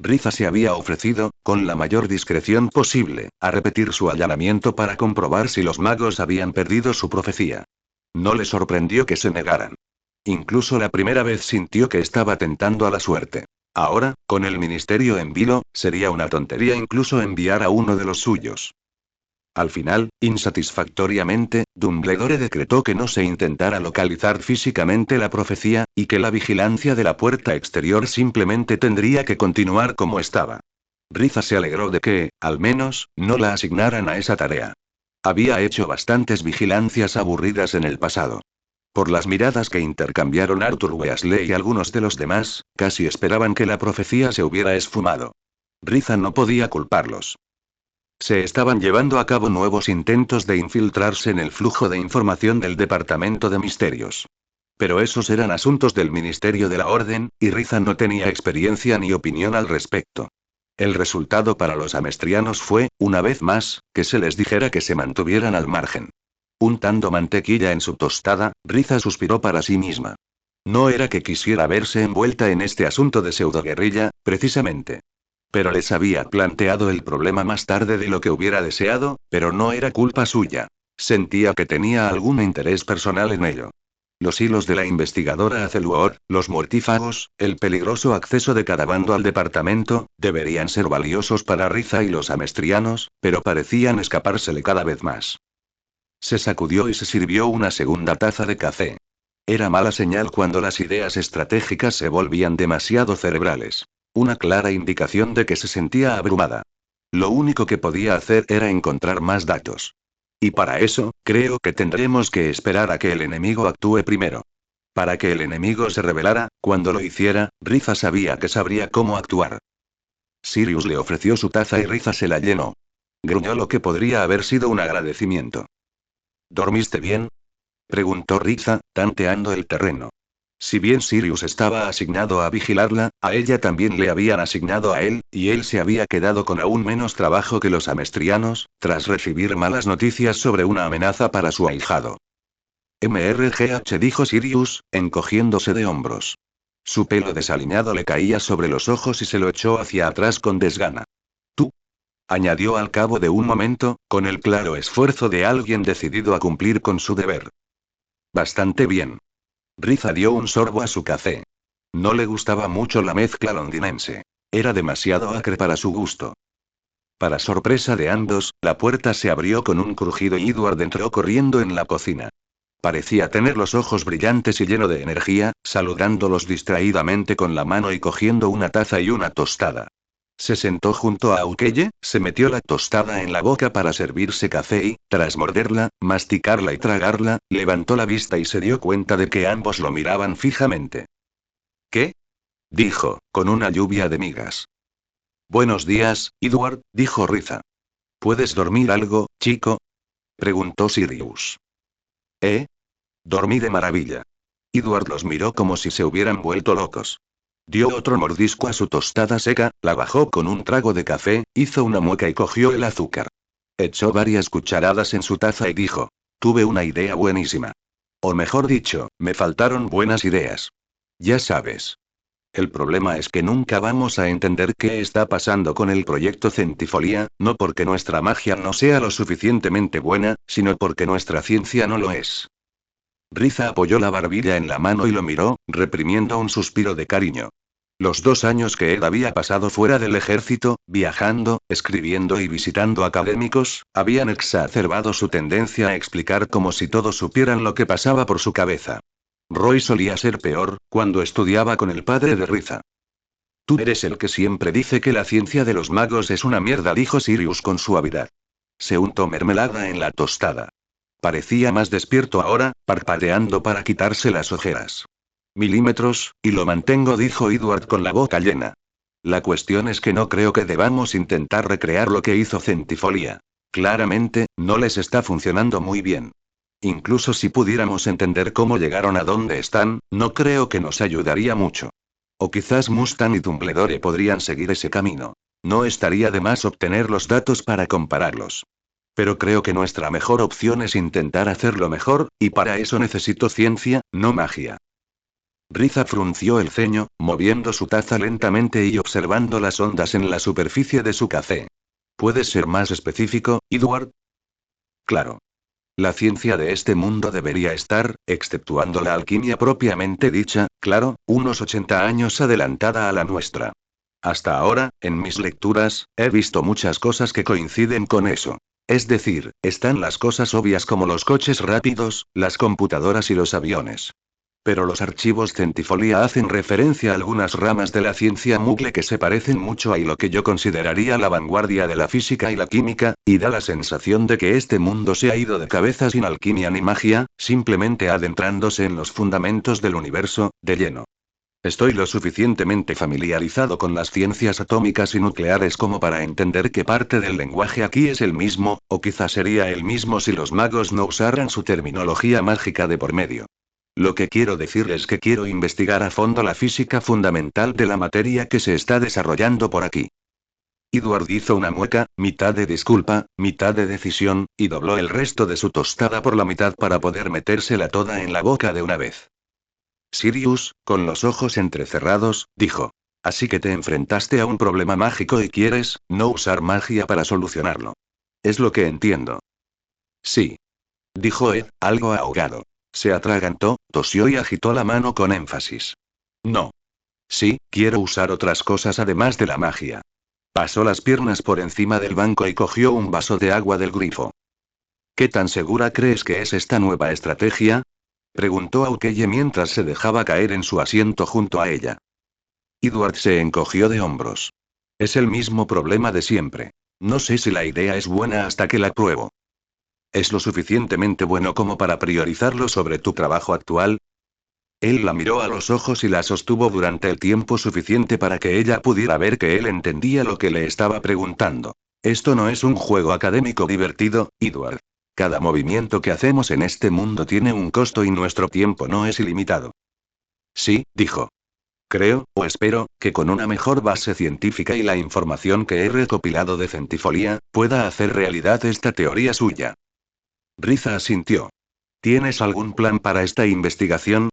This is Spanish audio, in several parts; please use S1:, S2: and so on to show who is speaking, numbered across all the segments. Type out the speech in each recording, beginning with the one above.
S1: Riza se había ofrecido, con la mayor discreción posible, a repetir su allanamiento para comprobar si los magos habían perdido su profecía. No le sorprendió que se negaran. Incluso la primera vez sintió que estaba tentando a la suerte. Ahora, con el ministerio en vilo, sería una tontería incluso enviar a uno de los suyos. Al final, insatisfactoriamente, Dumbledore decretó que no se intentara localizar físicamente la profecía, y que la vigilancia de la puerta exterior simplemente tendría que continuar como estaba. Riza se alegró de que, al menos, no la asignaran a esa tarea. Había hecho bastantes vigilancias aburridas en el pasado. Por las miradas que intercambiaron Arthur Weasley y algunos de los demás, casi esperaban que la profecía se hubiera esfumado. Riza no podía culparlos. Se estaban llevando a cabo nuevos intentos de infiltrarse en el flujo de información del Departamento de Misterios. Pero esos eran asuntos del Ministerio de la Orden, y Riza no tenía experiencia ni opinión al respecto. El resultado para los amestrianos fue, una vez más, que se les dijera que se mantuvieran al margen. Untando mantequilla en su tostada, Riza suspiró para sí misma. No era que quisiera verse envuelta en este asunto de pseudoguerrilla, precisamente. Pero les había planteado el problema más tarde de lo que hubiera deseado, pero no era culpa suya. Sentía que tenía algún interés personal en ello. Los hilos de la investigadora Azeluor, los mortífagos, el peligroso acceso de cada bando al departamento, deberían ser valiosos para Riza y los amestrianos, pero parecían escapársele cada vez más. Se sacudió y se sirvió una segunda taza de café. Era mala señal cuando las ideas estratégicas se volvían demasiado cerebrales. Una clara indicación de que se sentía abrumada. Lo único que podía hacer era encontrar más datos. Y para eso, creo que tendremos que esperar a que el enemigo actúe primero. Para que el enemigo se revelara, cuando lo hiciera, Riza sabía que sabría cómo actuar. Sirius le ofreció su taza y Riza se la llenó. Gruñó lo que podría haber sido un agradecimiento. ¿Dormiste bien?, preguntó Riza, tanteando el terreno. Si bien Sirius estaba asignado a vigilarla, a ella también le habían asignado a él, y él se había quedado con aún menos trabajo que los amestrianos, tras recibir malas noticias sobre una amenaza para su ahijado. MRGH, dijo Sirius, encogiéndose de hombros. Su pelo desaliñado le caía sobre los ojos y se lo echó hacia atrás con desgana. Tú, añadió al cabo de un momento, con el claro esfuerzo de alguien decidido a cumplir con su deber. Bastante bien. Riza dio un sorbo a su café. No le gustaba mucho la mezcla londinense. Era demasiado acre para su gusto. Para sorpresa de ambos, la puerta se abrió con un crujido y Edward entró corriendo en la cocina. Parecía tener los ojos brillantes y lleno de energía, saludándolos distraídamente con la mano y cogiendo una taza y una tostada. Se sentó junto a Aukeye, se metió la tostada en la boca para servirse café y, tras morderla, masticarla y tragarla, levantó la vista y se dio cuenta de que ambos lo miraban fijamente. ¿Qué?, dijo, con una lluvia de migas. Buenos días, Edward, dijo Riza. ¿Puedes dormir algo, chico?, preguntó Sirius. Dormí de maravilla. Edward los miró como si se hubieran vuelto locos. Dio otro mordisco a su tostada seca, la bajó con un trago de café, hizo una mueca y cogió el azúcar. Echó varias cucharadas en su taza y dijo: tuve una idea buenísima. O mejor dicho, me faltaron buenas ideas. Ya sabes. El problema es que nunca vamos a entender qué está pasando con el proyecto Centifolía, no porque nuestra magia no sea lo suficientemente buena, sino porque nuestra ciencia no lo es. Riza apoyó la barbilla en la mano y lo miró, reprimiendo un suspiro de cariño. Los 2 años que él había pasado fuera del ejército, viajando, escribiendo y visitando académicos, habían exacerbado su tendencia a explicar como si todos supieran lo que pasaba por su cabeza. Roy solía ser peor, cuando estudiaba con el padre de Riza. Tú eres el que siempre dice que la ciencia de los magos es una mierda, dijo Sirius con suavidad. Se untó mermelada en la tostada. Parecía más despierto ahora, parpadeando para quitarse las ojeras. Milímetros, y lo mantengo, dijo Edward con la boca llena. La cuestión es que no creo que debamos intentar recrear lo que hizo Centifolía. Claramente, no les está funcionando muy bien. Incluso si pudiéramos entender cómo llegaron a donde están, no creo que nos ayudaría mucho. O quizás Mustang y Dumbledore podrían seguir ese camino. No estaría de más obtener los datos para compararlos. Pero creo que nuestra mejor opción es intentar hacerlo mejor, y para eso necesito ciencia, no magia. Riza frunció el ceño, moviendo su taza lentamente y observando las ondas en la superficie de su café. ¿Puedes ser más específico, Edward? Claro. La ciencia de este mundo debería estar, exceptuando la alquimia propiamente dicha, claro, unos 80 años adelantada a la nuestra. Hasta ahora, en mis lecturas, he visto muchas cosas que coinciden con eso. Es decir, están las cosas obvias como los coches rápidos, las computadoras y los aviones. Pero los archivos Centifolia hacen referencia a algunas ramas de la ciencia mugle que se parecen mucho a lo que yo consideraría la vanguardia de la física y la química, y da la sensación de que este mundo se ha ido de cabeza sin alquimia ni magia, simplemente adentrándose en los fundamentos del universo, de lleno. Estoy lo suficientemente familiarizado con las ciencias atómicas y nucleares como para entender que parte del lenguaje aquí es el mismo, o quizá sería el mismo si los magos no usaran su terminología mágica de por medio. Lo que quiero decir es que quiero investigar a fondo la física fundamental de la materia que se está desarrollando por aquí. Edward hizo una mueca, mitad de disculpa, mitad de decisión, y dobló el resto de su tostada por la mitad para poder metérsela toda en la boca de una vez. Sirius, con los ojos entrecerrados, dijo. Así que te enfrentaste a un problema mágico y quieres, no usar magia para solucionarlo. Es lo que entiendo. Sí. Dijo Ed, algo ahogado. Se atragantó, tosió y agitó la mano con énfasis. No. Sí, quiero usar otras cosas además de la magia. Pasó las piernas por encima del banco y cogió un vaso de agua del grifo. ¿Qué tan segura crees que es esta nueva estrategia? Preguntó Aukeye mientras se dejaba caer en su asiento junto a ella. Edward se encogió de hombros. Es el mismo problema de siempre. No sé si la idea es buena hasta que la pruebo. ¿Es lo suficientemente bueno como para priorizarlo sobre tu trabajo actual? Él la miró a los ojos y la sostuvo durante el tiempo suficiente para que ella pudiera ver que él entendía lo que le estaba preguntando. Esto no es un juego académico divertido, Edward. Cada movimiento que hacemos en este mundo tiene un costo y nuestro tiempo no es ilimitado. Sí, dijo. Creo, o espero, que con una mejor base científica y la información que he recopilado de Centifolia, pueda hacer realidad esta teoría suya. Riza asintió. ¿Tienes algún plan para esta investigación?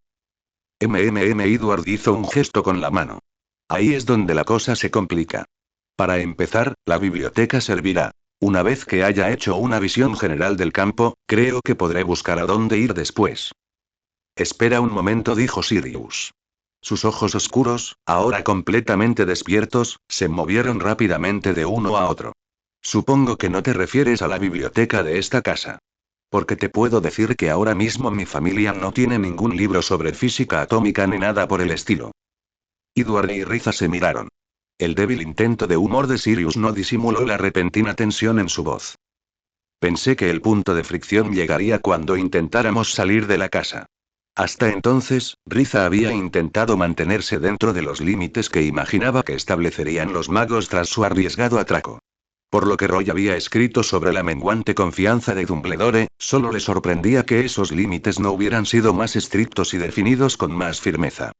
S1: Edward hizo un gesto con la mano. Ahí es donde la cosa se complica. Para empezar, la biblioteca servirá. Una vez que haya hecho una visión general del campo, creo que podré buscar a dónde ir después. Espera un momento, dijo Sirius. Sus ojos oscuros, ahora completamente despiertos, se movieron rápidamente de uno a otro. Supongo que no te refieres a la biblioteca de esta casa. Porque te puedo decir que ahora mismo mi familia no tiene ningún libro sobre física atómica ni nada por el estilo. Edward y Riza se miraron. El débil intento de humor de Sirius no disimuló la repentina tensión en su voz. Pensé que el punto de fricción llegaría cuando intentáramos salir de la casa. Hasta entonces, Riza había intentado mantenerse dentro de los límites que imaginaba que establecerían los magos tras su arriesgado atraco. Por lo que Roy había escrito sobre la menguante confianza de Dumbledore, solo le sorprendía que esos límites no hubieran sido más estrictos y definidos con más firmeza.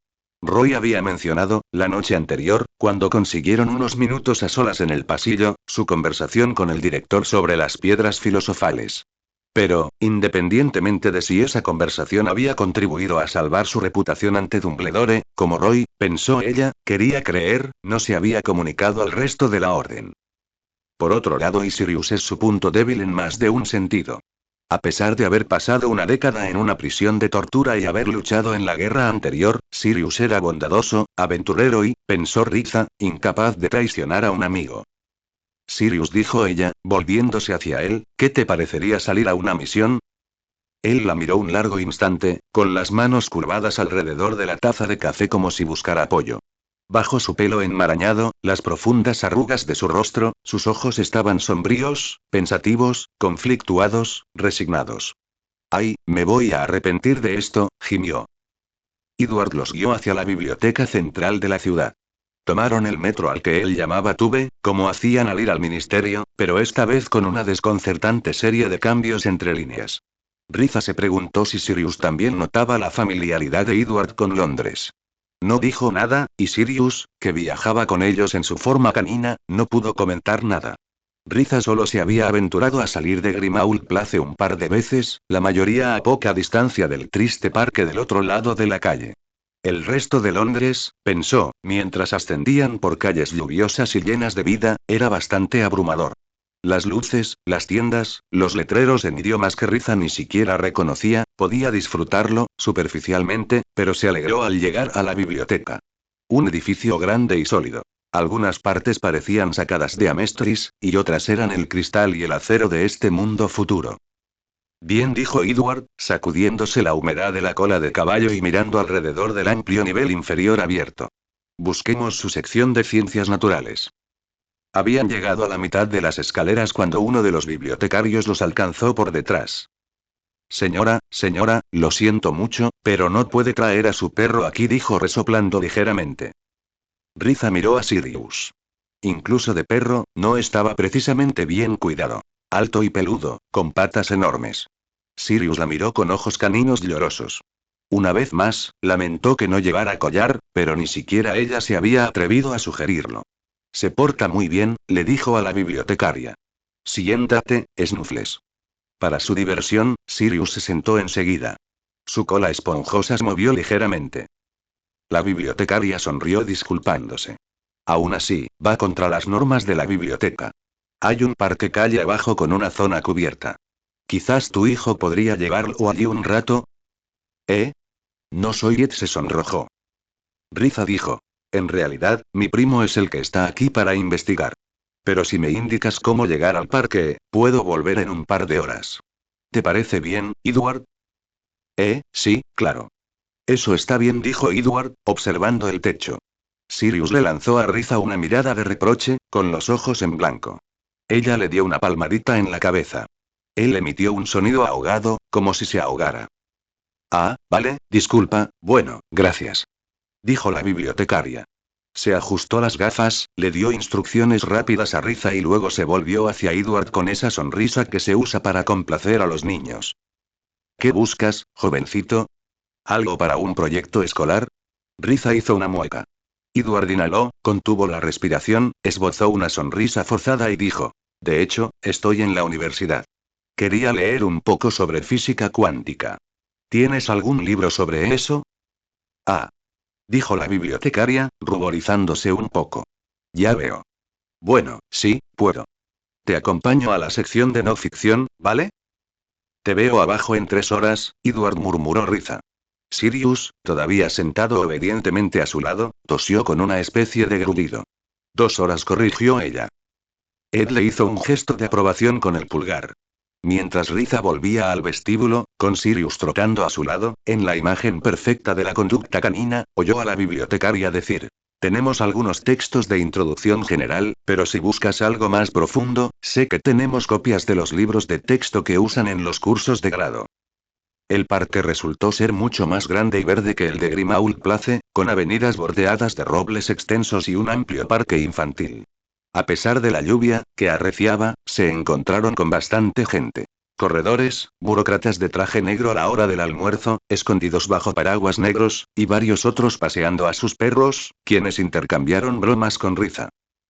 S1: Roy había mencionado, la noche anterior, cuando consiguieron unos minutos a solas en el pasillo, su conversación con el director sobre las piedras filosofales. Pero, independientemente de si esa conversación había contribuido a salvar su reputación ante Dumbledore, como Roy, pensó ella, quería creer, no se había comunicado al resto de la orden. Por otro lado, y Sirius es su punto débil en más de un sentido. A pesar de haber pasado una década en una prisión de tortura y haber luchado en la guerra anterior, Sirius era bondadoso, aventurero y, pensó Riza, incapaz de traicionar a un amigo. Sirius, dijo ella, volviéndose hacia él, ¿qué te parecería salir a una misión? Él la miró un largo instante, con las manos curvadas alrededor de la taza de café como si buscara apoyo. Bajo su pelo enmarañado, las profundas arrugas de su rostro, sus ojos estaban sombríos, pensativos, conflictuados, resignados. Ay, me voy a arrepentir de esto, gimió. Edward los guió hacia la biblioteca central de la ciudad. Tomaron el metro al que él llamaba Tube, como hacían al ir al ministerio, pero esta vez con una desconcertante serie de cambios entre líneas. Riza se preguntó si Sirius también notaba la familiaridad de Edward con Londres. No dijo nada, y Sirius, que viajaba con ellos en su forma canina, no pudo comentar nada. Riza solo se había aventurado a salir de Grimmauld Place un par de veces, la mayoría a poca distancia del triste parque del otro lado de la calle. El resto de Londres, pensó, mientras ascendían por calles lluviosas y llenas de vida, era bastante abrumador. Las luces, las tiendas, los letreros en idiomas que Riza ni siquiera reconocía, podía disfrutarlo, superficialmente, pero se alegró al llegar a la biblioteca. Un edificio grande y sólido. Algunas partes parecían sacadas de Amestris, y otras eran el cristal y el acero de este mundo futuro. Bien, dijo Edward, sacudiéndose la humedad de la cola de caballo y mirando alrededor del amplio nivel inferior abierto. Busquemos su sección de ciencias naturales. Habían llegado a la mitad de las escaleras cuando uno de los bibliotecarios los alcanzó por detrás. Señora, lo siento mucho, pero no puede traer a su perro aquí, dijo resoplando ligeramente. Riza miró a Sirius. Incluso de perro, no estaba precisamente bien cuidado. Alto y peludo, con patas enormes. Sirius la miró con ojos caninos llorosos. Una vez más, lamentó que no llevara collar, pero ni siquiera ella se había atrevido a sugerirlo. Se porta muy bien, le dijo a la bibliotecaria. Siéntate, Snuffles. Para su diversión, Sirius se sentó enseguida. Su cola esponjosa se movió ligeramente. La bibliotecaria sonrió disculpándose. Aún así, va contra las normas de la biblioteca. Hay un parque calle abajo con una zona cubierta. Quizás tu hijo podría llevarlo allí un rato. ¿Eh? No soy Ed, se sonrojó. Riza dijo. En realidad, mi primo es el que está aquí para investigar. Pero si me indicas cómo llegar al parque, puedo volver en un par de horas. ¿Te parece bien, Edward? Sí, claro. Eso está bien, dijo Edward, observando el techo. Sirius le lanzó a Riza una mirada de reproche, con los ojos en blanco. Ella le dio una palmadita en la cabeza. Él emitió un sonido ahogado, como si se ahogara. Ah, vale, disculpa, bueno, gracias. Dijo la bibliotecaria. Se ajustó las gafas, le dio instrucciones rápidas a Riza y luego se volvió hacia Edward con esa sonrisa que se usa para complacer a los niños. ¿Qué buscas, jovencito? ¿Algo para un proyecto escolar? Riza hizo una mueca. Edward inhaló, contuvo la respiración, esbozó una sonrisa forzada y dijo. De hecho, estoy en la universidad. Quería leer un poco sobre física cuántica. ¿Tienes algún libro sobre eso? Ah. Dijo la bibliotecaria, ruborizándose un poco. Ya veo. Bueno, sí, puedo. Te acompaño a la sección de no ficción, ¿vale? Te veo abajo en 3 horas, Edward murmuró Riza. Sirius, todavía sentado obedientemente a su lado, tosió con una especie de grudido. 2 horas, corrigió ella. Ed le hizo un gesto de aprobación con el pulgar. Mientras Riza volvía al vestíbulo, con Sirius trotando a su lado, en la imagen perfecta de la conducta canina, oyó a la bibliotecaria decir. Tenemos algunos textos de introducción general, pero si buscas algo más profundo, sé que tenemos copias de los libros de texto que usan en los cursos de grado. El parque resultó ser mucho más grande y verde que el de Grimmauld Place, con avenidas bordeadas de robles extensos y un amplio parque infantil. A pesar de la lluvia, que arreciaba, se encontraron con bastante gente. Corredores, burócratas de traje negro a la hora del almuerzo, escondidos bajo paraguas negros, y varios otros paseando a sus perros, quienes intercambiaron bromas con Riza.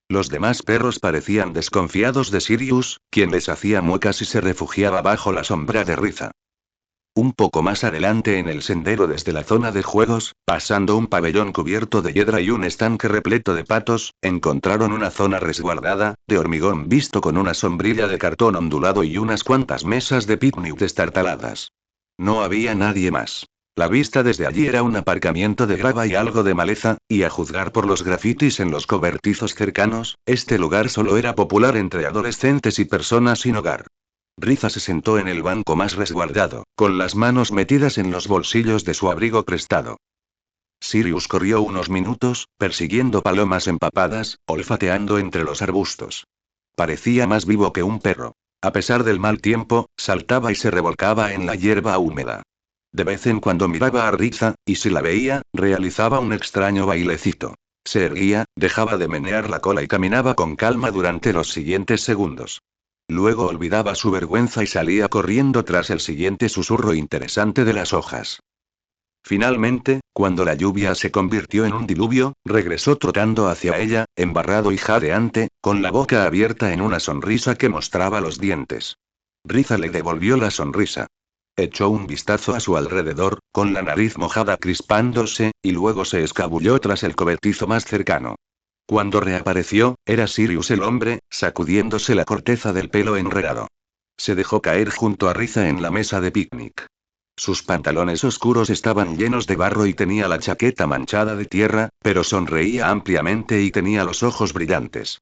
S1: Los demás perros parecían desconfiados de Sirius, quien les hacía muecas y se refugiaba bajo la sombra de Riza. Un poco más adelante en el sendero desde la zona de juegos, pasando un pabellón cubierto de hiedra y un estanque repleto de patos, encontraron una zona resguardada, de hormigón visto con una sombrilla de cartón ondulado y unas cuantas mesas de picnic destartaladas. No había nadie más. La vista desde allí era un aparcamiento de grava y algo de maleza, y a juzgar por los grafitis en los cobertizos cercanos, este lugar solo era popular entre adolescentes y personas sin hogar. Riza se sentó en el banco más resguardado, con las manos metidas en los bolsillos de su abrigo prestado. Sirius corrió unos minutos, persiguiendo palomas empapadas, olfateando entre los arbustos. Parecía más vivo que un perro. A pesar del mal tiempo, saltaba y se revolcaba en la hierba húmeda. De vez en cuando miraba a Riza, y si la veía, realizaba un extraño bailecito. Se erguía, dejaba de menear la cola y caminaba con calma durante los siguientes segundos. Luego olvidaba su vergüenza y salía corriendo tras el siguiente susurro interesante de las hojas. Finalmente, cuando la lluvia se convirtió en un diluvio, regresó trotando hacia ella, embarrado y jadeante, con la boca abierta en una sonrisa que mostraba los dientes. Riza le devolvió la sonrisa. Echó un vistazo a su alrededor, con la nariz mojada crispándose, y luego se escabulló tras el cobertizo más cercano. Cuando reapareció, era Sirius el hombre, sacudiéndose la corteza del pelo enredado. Se dejó caer junto a Riza en la mesa de picnic. Sus pantalones oscuros estaban llenos de barro y tenía la chaqueta manchada de tierra, pero sonreía ampliamente y tenía los ojos brillantes.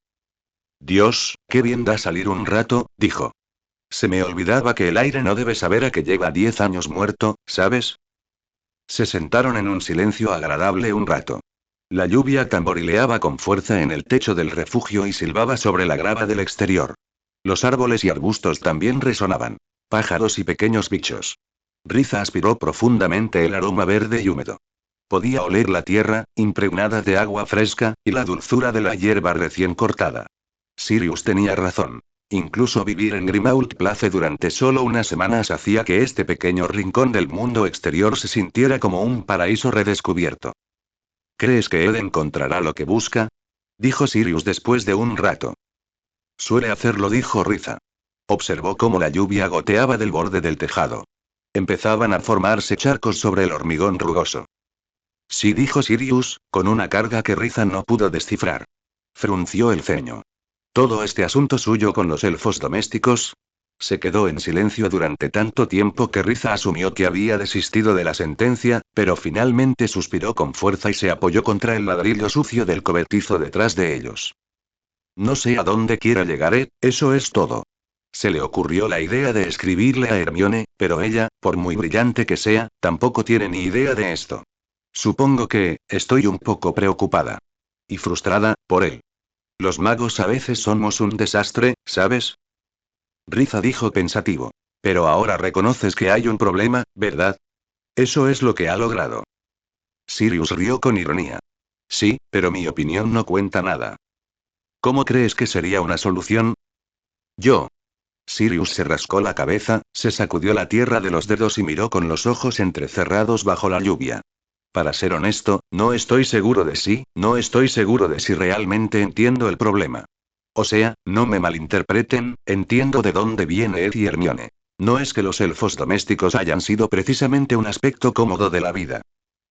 S1: Dios, qué bien da salir un rato, dijo. Se me olvidaba que el aire no debe saber a que lleva 10 años muerto, ¿sabes? Se sentaron en un silencio agradable un rato. La lluvia tamborileaba con fuerza en el techo del refugio y silbaba sobre la grava del exterior. Los árboles y arbustos también resonaban. Pájaros y pequeños bichos. Riza aspiró profundamente el aroma verde y húmedo. Podía oler la tierra, impregnada de agua fresca, y la dulzura de la hierba recién cortada. Sirius tenía razón. Incluso vivir en Grimmauld Place durante solo unas semanas hacía que este pequeño rincón del mundo exterior se sintiera como un paraíso redescubierto. ¿Crees que Ed encontrará lo que busca? Dijo Sirius después de un rato. Suele hacerlo, dijo Riza. Observó cómo la lluvia goteaba del borde del tejado. Empezaban a formarse charcos sobre el hormigón rugoso. Sí, dijo Sirius, con una carga que Riza no pudo descifrar. Frunció el ceño. ¿Todo este asunto suyo con los elfos domésticos? Se quedó en silencio durante tanto tiempo que Riza asumió que había desistido de la sentencia, pero finalmente suspiró con fuerza y se apoyó contra el ladrillo sucio del cobertizo detrás de ellos. No sé a dónde quiera llegar, eso es todo. Se le ocurrió la idea de escribirle a Hermione, pero ella, por muy brillante que sea, tampoco tiene ni idea de esto. Supongo que, estoy un poco preocupada. Y frustrada, por él. Los magos a veces somos un desastre, ¿sabes? Riza dijo pensativo. Pero ahora reconoces que hay un problema, ¿verdad? Eso es lo que ha logrado. Sirius rió con ironía. Sí, pero mi opinión no cuenta nada. ¿Cómo crees que sería una solución? Yo. Sirius se rascó la cabeza, se sacudió la tierra de los dedos y miró con los ojos entrecerrados bajo la lluvia. Para ser honesto, no estoy seguro de no estoy seguro de si realmente entiendo el problema. O sea, no me malinterpreten, entiendo de dónde viene Ed y Hermione. No es que los elfos domésticos hayan sido precisamente un aspecto cómodo de la vida.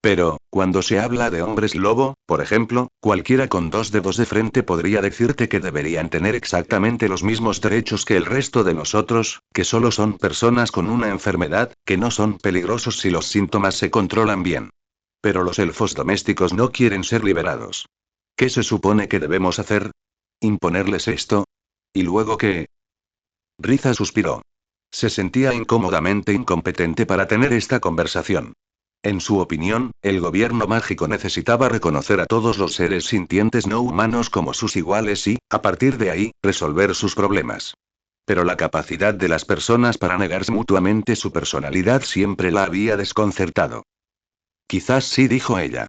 S1: Pero, cuando se habla de hombres lobo, por ejemplo, cualquiera con 2 dedos de frente podría decirte que deberían tener exactamente los mismos derechos que el resto de nosotros, que solo son personas con una enfermedad, que no son peligrosos si los síntomas se controlan bien. Pero los elfos domésticos no quieren ser liberados. ¿Qué se supone que debemos hacer? ¿Imponerles esto? ¿Y luego qué? Riza suspiró. Se sentía incómodamente incompetente para tener esta conversación. En su opinión, el gobierno mágico necesitaba reconocer a todos los seres sintientes no humanos como sus iguales y, a partir de ahí, resolver sus problemas. Pero la capacidad de las personas para negarse mutuamente su personalidad siempre la había desconcertado. Quizás sí, dijo ella.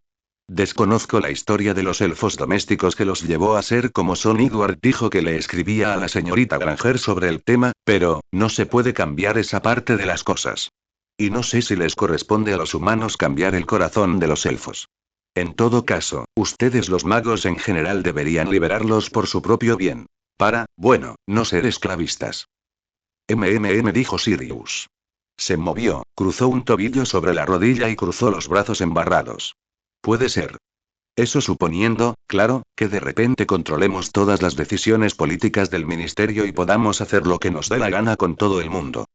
S1: Desconozco la historia de los elfos domésticos que los llevó a ser como son. Edward dijo que le escribía a la señorita Granger sobre el tema, pero, no se puede cambiar esa parte de las cosas. Y no sé si les corresponde a los humanos cambiar el corazón de los elfos. En todo caso, ustedes los magos en general deberían liberarlos por su propio bien. Bueno, no ser esclavistas. Dijo Sirius. Se movió, cruzó un tobillo sobre la rodilla y cruzó los brazos embarrados. Puede ser. Eso suponiendo, claro, que de repente controlemos todas las decisiones políticas del ministerio y podamos hacer lo que nos dé la gana con todo el mundo.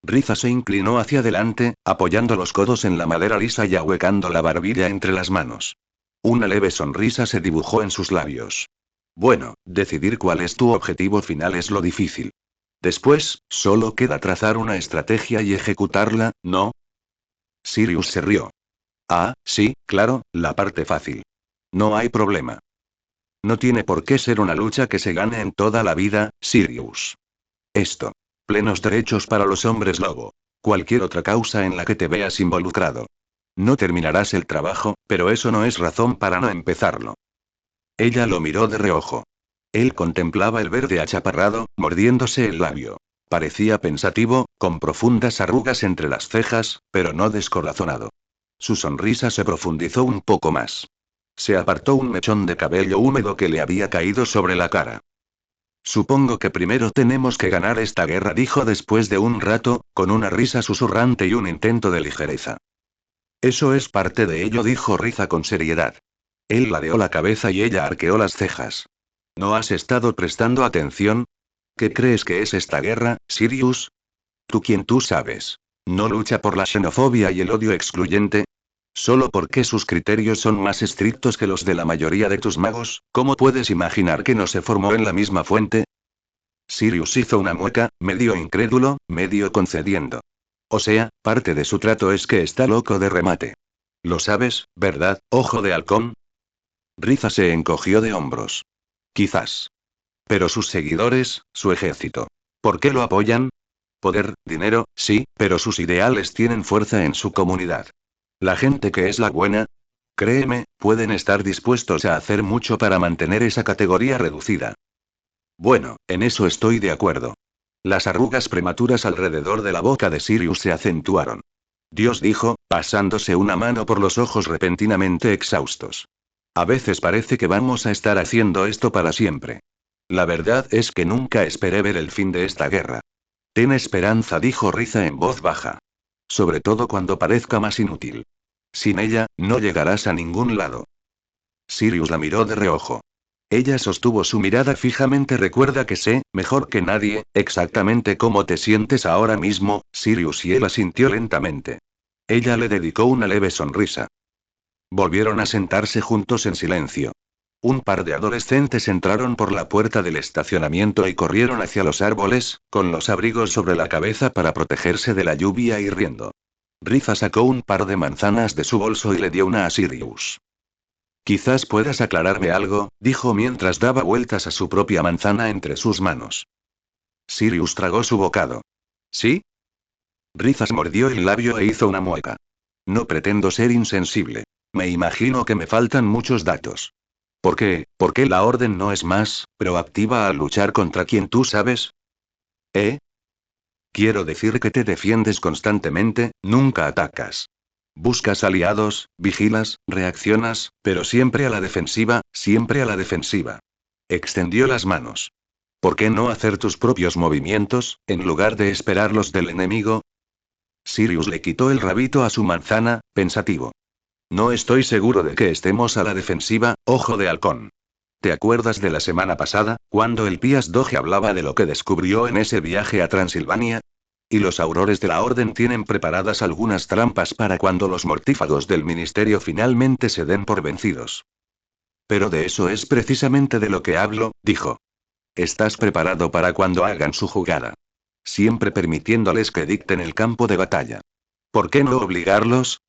S1: Riza se inclinó hacia adelante, apoyando los codos en la madera lisa y ahuecando la barbilla entre las manos. Una leve sonrisa se dibujó en sus labios. Bueno, decidir cuál es tu objetivo final es lo difícil. Después, solo queda trazar una estrategia y ejecutarla, ¿no? Sirius se rió. Ah, sí, claro, la parte fácil. No hay problema. No tiene por qué ser una lucha que se gane en toda la vida, Sirius. Esto. Plenos derechos para los hombres lobo. Cualquier otra causa en la que te veas involucrado. No terminarás el trabajo, pero eso no es razón para no empezarlo. Ella lo miró de reojo. Él contemplaba el verde achaparrado, mordiéndose el labio. Parecía pensativo, con profundas arrugas entre las cejas, pero no descorazonado. Su sonrisa se profundizó un poco más. Se apartó un mechón de cabello húmedo que le había caído sobre la cara. Supongo que primero tenemos que ganar esta guerra, dijo después de un rato, con una risa susurrante y un intento de ligereza. Eso es parte de ello, dijo Riza con seriedad. Él ladeó la cabeza y ella arqueó las cejas. ¿No has estado prestando atención? ¿Qué crees que es esta guerra, Sirius? Tú sabes. ¿No lucha por la xenofobia y el odio excluyente? Solo porque sus criterios son más estrictos que los de la mayoría de tus magos, ¿cómo puedes imaginar que no se formó en la misma fuente? Sirius hizo una mueca, medio incrédulo, medio concediendo. O sea, parte de su trato es que está loco de remate. Lo sabes, ¿verdad, ojo de halcón? Riza se encogió de hombros. Quizás. Pero sus seguidores, su ejército. ¿Por qué lo apoyan? Poder, dinero, sí, pero sus ideales tienen fuerza en su comunidad. La gente que es la buena, créeme, pueden estar dispuestos a hacer mucho para mantener esa categoría reducida. Bueno, en eso estoy de acuerdo. Las arrugas prematuras alrededor de la boca de Sirius se acentuaron. Dios dijo, pasándose una mano por los ojos repentinamente exhaustos. A veces parece que vamos a estar haciendo esto para siempre. La verdad es que nunca esperé ver el fin de esta guerra. Ten esperanza, dijo Riza en voz baja. Sobre todo cuando parezca más inútil. Sin ella, no llegarás a ningún lado. Sirius la miró de reojo. Ella sostuvo su mirada fijamente. Recuerda que sé, mejor que nadie, exactamente cómo te sientes ahora mismo, Sirius, y él asintió lentamente. Ella le dedicó una leve sonrisa. Volvieron a sentarse juntos en silencio. Un par de adolescentes entraron por la puerta del estacionamiento y corrieron hacia los árboles, con los abrigos sobre la cabeza para protegerse de la lluvia y riendo. Riza sacó un par de manzanas de su bolso y le dio una a Sirius. Quizás puedas aclararme algo, dijo mientras daba vueltas a su propia manzana entre sus manos. Sirius tragó su bocado. ¿Sí? Rizas mordió el labio e hizo una mueca. No pretendo ser insensible. Me imagino que me faltan muchos datos. ¿Por qué la orden no es más proactiva al luchar contra quien tú sabes? ¿Eh? Quiero decir que te defiendes constantemente, nunca atacas. Buscas aliados, vigilas, reaccionas, pero siempre a la defensiva, siempre a la defensiva. Extendió las manos. ¿Por qué no hacer tus propios movimientos, en lugar de esperar los del enemigo? Sirius le quitó el rabito a su manzana, pensativo. No estoy seguro de que estemos a la defensiva, ojo de halcón. ¿Te acuerdas de la semana pasada, cuando el Pías Doge hablaba de lo que descubrió en ese viaje a Transilvania? Y los aurores de la Orden tienen preparadas algunas trampas para cuando los mortífagos del Ministerio finalmente se den por vencidos. Pero de eso es precisamente de lo que hablo, dijo. Estás preparado para cuando hagan su jugada. Siempre permitiéndoles que dicten el campo de batalla. ¿Por qué no obligarlos?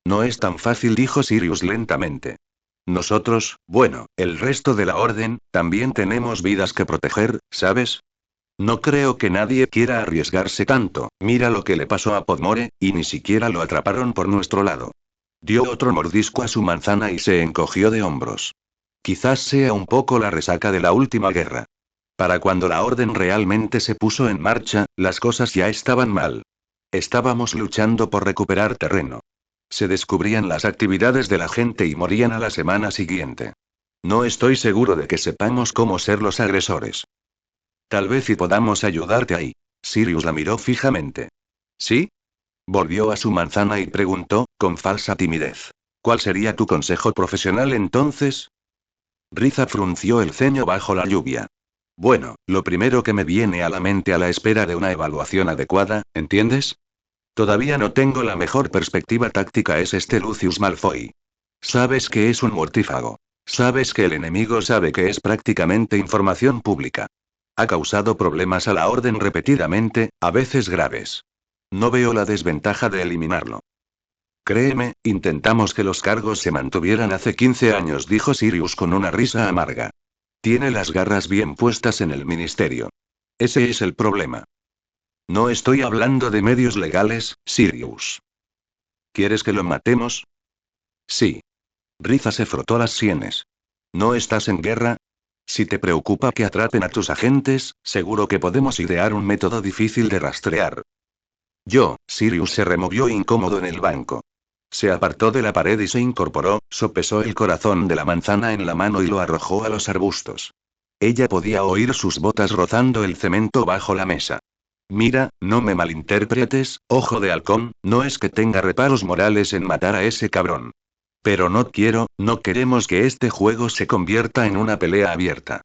S1: No es tan fácil, dijo Sirius lentamente. Nosotros, bueno, el resto de la Orden, también tenemos vidas que proteger, ¿sabes? No creo que nadie quiera arriesgarse tanto. Mira lo que le pasó a Podmore, y ni siquiera lo atraparon por nuestro lado. Dio otro mordisco a su manzana y se encogió de hombros. Quizás sea un poco la resaca de la última guerra. Para cuando la Orden realmente se puso en marcha, las cosas ya estaban mal. Estábamos luchando por recuperar terreno. Se descubrían las actividades de la gente y morían a la semana siguiente. No estoy seguro de que sepamos cómo ser los agresores. Tal vez y podamos ayudarte ahí. Sirius la miró fijamente. ¿Sí? Volvió a su manzana y preguntó, con falsa timidez. ¿Cuál sería tu consejo profesional entonces? Riza frunció el ceño bajo la lluvia. Bueno, lo primero que me viene a la mente a la espera de una evaluación adecuada, ¿entiendes? Todavía no tengo la mejor perspectiva táctica, es este Lucius Malfoy. Sabes que es un mortífago. Sabes que el enemigo sabe que es prácticamente información pública. Ha causado problemas a la Orden repetidamente, a veces graves. No veo la desventaja de eliminarlo. Créeme, intentamos que los cargos se mantuvieran hace 15 años, dijo Sirius con una risa amarga. Tiene las garras bien puestas en el ministerio. Ese es el problema. No estoy hablando de medios legales, Sirius. ¿Quieres que lo matemos? Sí. Riza se frotó las sienes. ¿No estás en guerra? Si te preocupa que atrapen a tus agentes, seguro que podemos idear un método difícil de rastrear. Sirius se removió incómodo en el banco. Se apartó de la pared y se incorporó, sopesó el corazón de la manzana en la mano y lo arrojó a los arbustos. Ella podía oír sus botas rozando el cemento bajo la mesa. Mira, no me malinterpretes, ojo de halcón, no es que tenga reparos morales en matar a ese cabrón. Pero no queremos que este juego se convierta en una pelea abierta.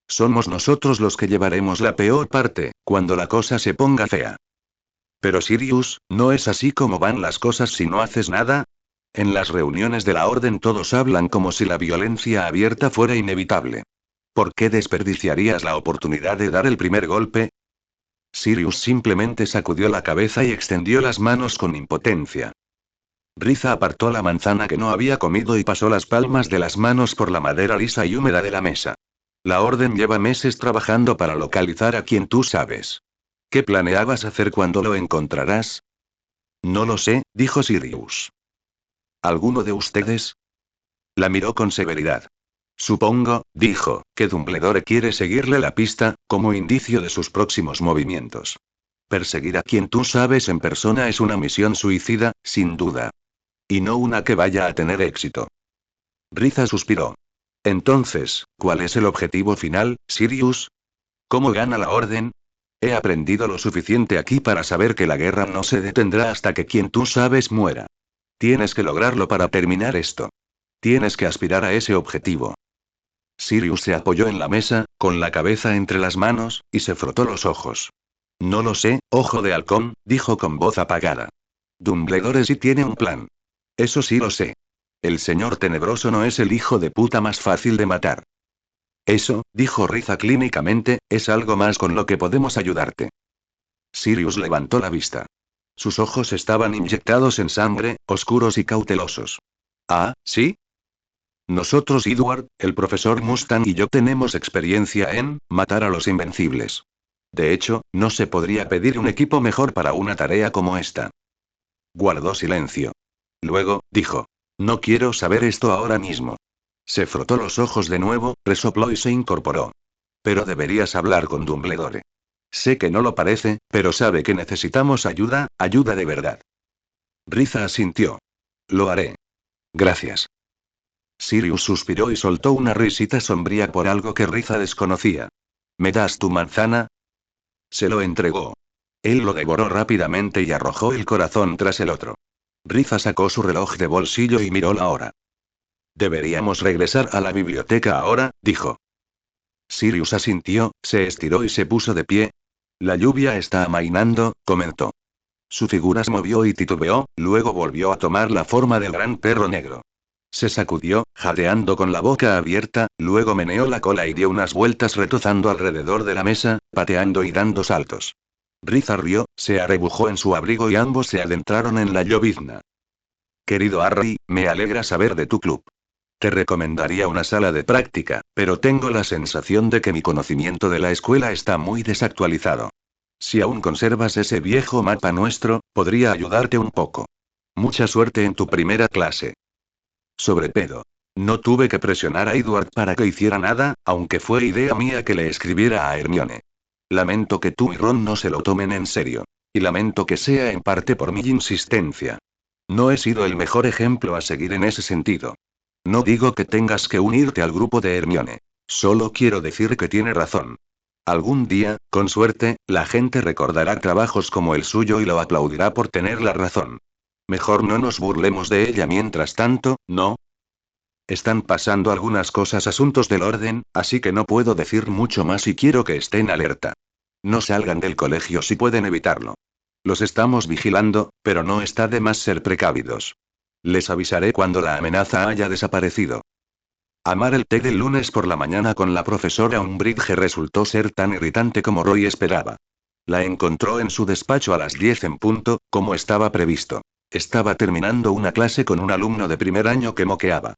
S1: Somos nosotros los que llevaremos la peor parte, cuando la cosa se ponga fea. Pero Sirius, ¿no es así como van las cosas si no haces nada? En las reuniones de la Orden todos hablan como si la violencia abierta fuera inevitable. ¿Por qué desperdiciarías la oportunidad de dar el primer golpe? Sirius simplemente sacudió la cabeza y extendió las manos con impotencia. Riza apartó la manzana que no había comido y pasó las palmas de las manos por la madera lisa y húmeda de la mesa. La Orden lleva meses trabajando para localizar a quien tú sabes. ¿Qué planeabas hacer cuando lo encontrarás? No lo sé, dijo Sirius. ¿Alguno de ustedes? La miró con severidad. Supongo, dijo, que Dumbledore quiere seguirle la pista, como indicio de sus próximos movimientos. Perseguir a quien tú sabes en persona es una misión suicida, sin duda. Y no una que vaya a tener éxito. Riza suspiró. Entonces, ¿cuál es el objetivo final, Sirius? ¿Cómo gana la Orden? He aprendido lo suficiente aquí para saber que la guerra no se detendrá hasta que quien tú sabes muera. Tienes que lograrlo para terminar esto. Tienes que aspirar a ese objetivo. Sirius se apoyó en la mesa, con la cabeza entre las manos, y se frotó los ojos. No lo sé, ojo de halcón, dijo con voz apagada. Dumbledore sí tiene un plan. Eso sí lo sé. El señor tenebroso no es el hijo de puta más fácil de matar. Eso, dijo Riza clínicamente, es algo más con lo que podemos ayudarte. Sirius levantó la vista. Sus ojos estaban inyectados en sangre, oscuros y cautelosos. Ah, ¿sí? Nosotros, Edward, el profesor Mustang y yo tenemos experiencia en matar a los invencibles. De hecho, no se podría pedir un equipo mejor para una tarea como esta. Guardó silencio. Luego, dijo. No quiero saber esto ahora mismo. Se frotó los ojos de nuevo, resopló y se incorporó. Pero deberías hablar con Dumbledore. Sé que no lo parece, pero sabe que necesitamos ayuda, ayuda de verdad. Riza asintió. Lo haré. Gracias. Sirius suspiró y soltó una risita sombría por algo que Riza desconocía. ¿Me das tu manzana? Se lo entregó. Él lo devoró rápidamente y arrojó el corazón tras el otro. Riza sacó su reloj de bolsillo y miró la hora. Deberíamos regresar a la biblioteca ahora, dijo. Sirius asintió, se estiró y se puso de pie. La lluvia está amainando, comentó. Su figura se movió y titubeó, luego volvió a tomar la forma del gran perro negro. Se sacudió, jadeando con la boca abierta, luego meneó la cola y dio unas vueltas retozando alrededor de la mesa, pateando y dando saltos. Riza rió, se arrebujó en su abrigo y ambos se adentraron en la llovizna. Querido Harry, me alegra saber de tu club. Te recomendaría una sala de práctica, pero tengo la sensación de que mi conocimiento de la escuela está muy desactualizado. Si aún conservas ese viejo mapa nuestro, podría ayudarte un poco. Mucha suerte en tu primera clase. Sobre pedo. No tuve que presionar a Edward para que hiciera nada, aunque fue idea mía que le escribiera a Hermione. Lamento que tú y Ron no se lo tomen en serio. Y lamento que sea en parte por mi insistencia. No he sido el mejor ejemplo a seguir en ese sentido. No digo que tengas que unirte al grupo de Hermione. Solo quiero decir que tiene razón. Algún día, con suerte, la gente recordará trabajos como el suyo y lo aplaudirá por tener la razón. Mejor no nos burlemos de ella mientras tanto, ¿no? Están pasando algunas cosas asuntos del orden, así que no puedo decir mucho más y quiero que estén alerta. No salgan del colegio si pueden evitarlo. Los estamos vigilando, pero no está de más ser precavidos. Les avisaré cuando la amenaza haya desaparecido. Amar el té del lunes por la mañana con la profesora Umbridge resultó ser tan irritante como Roy esperaba. La encontró en su despacho a las 10 en punto, como estaba previsto. Estaba terminando una clase con un alumno de primer año que moqueaba.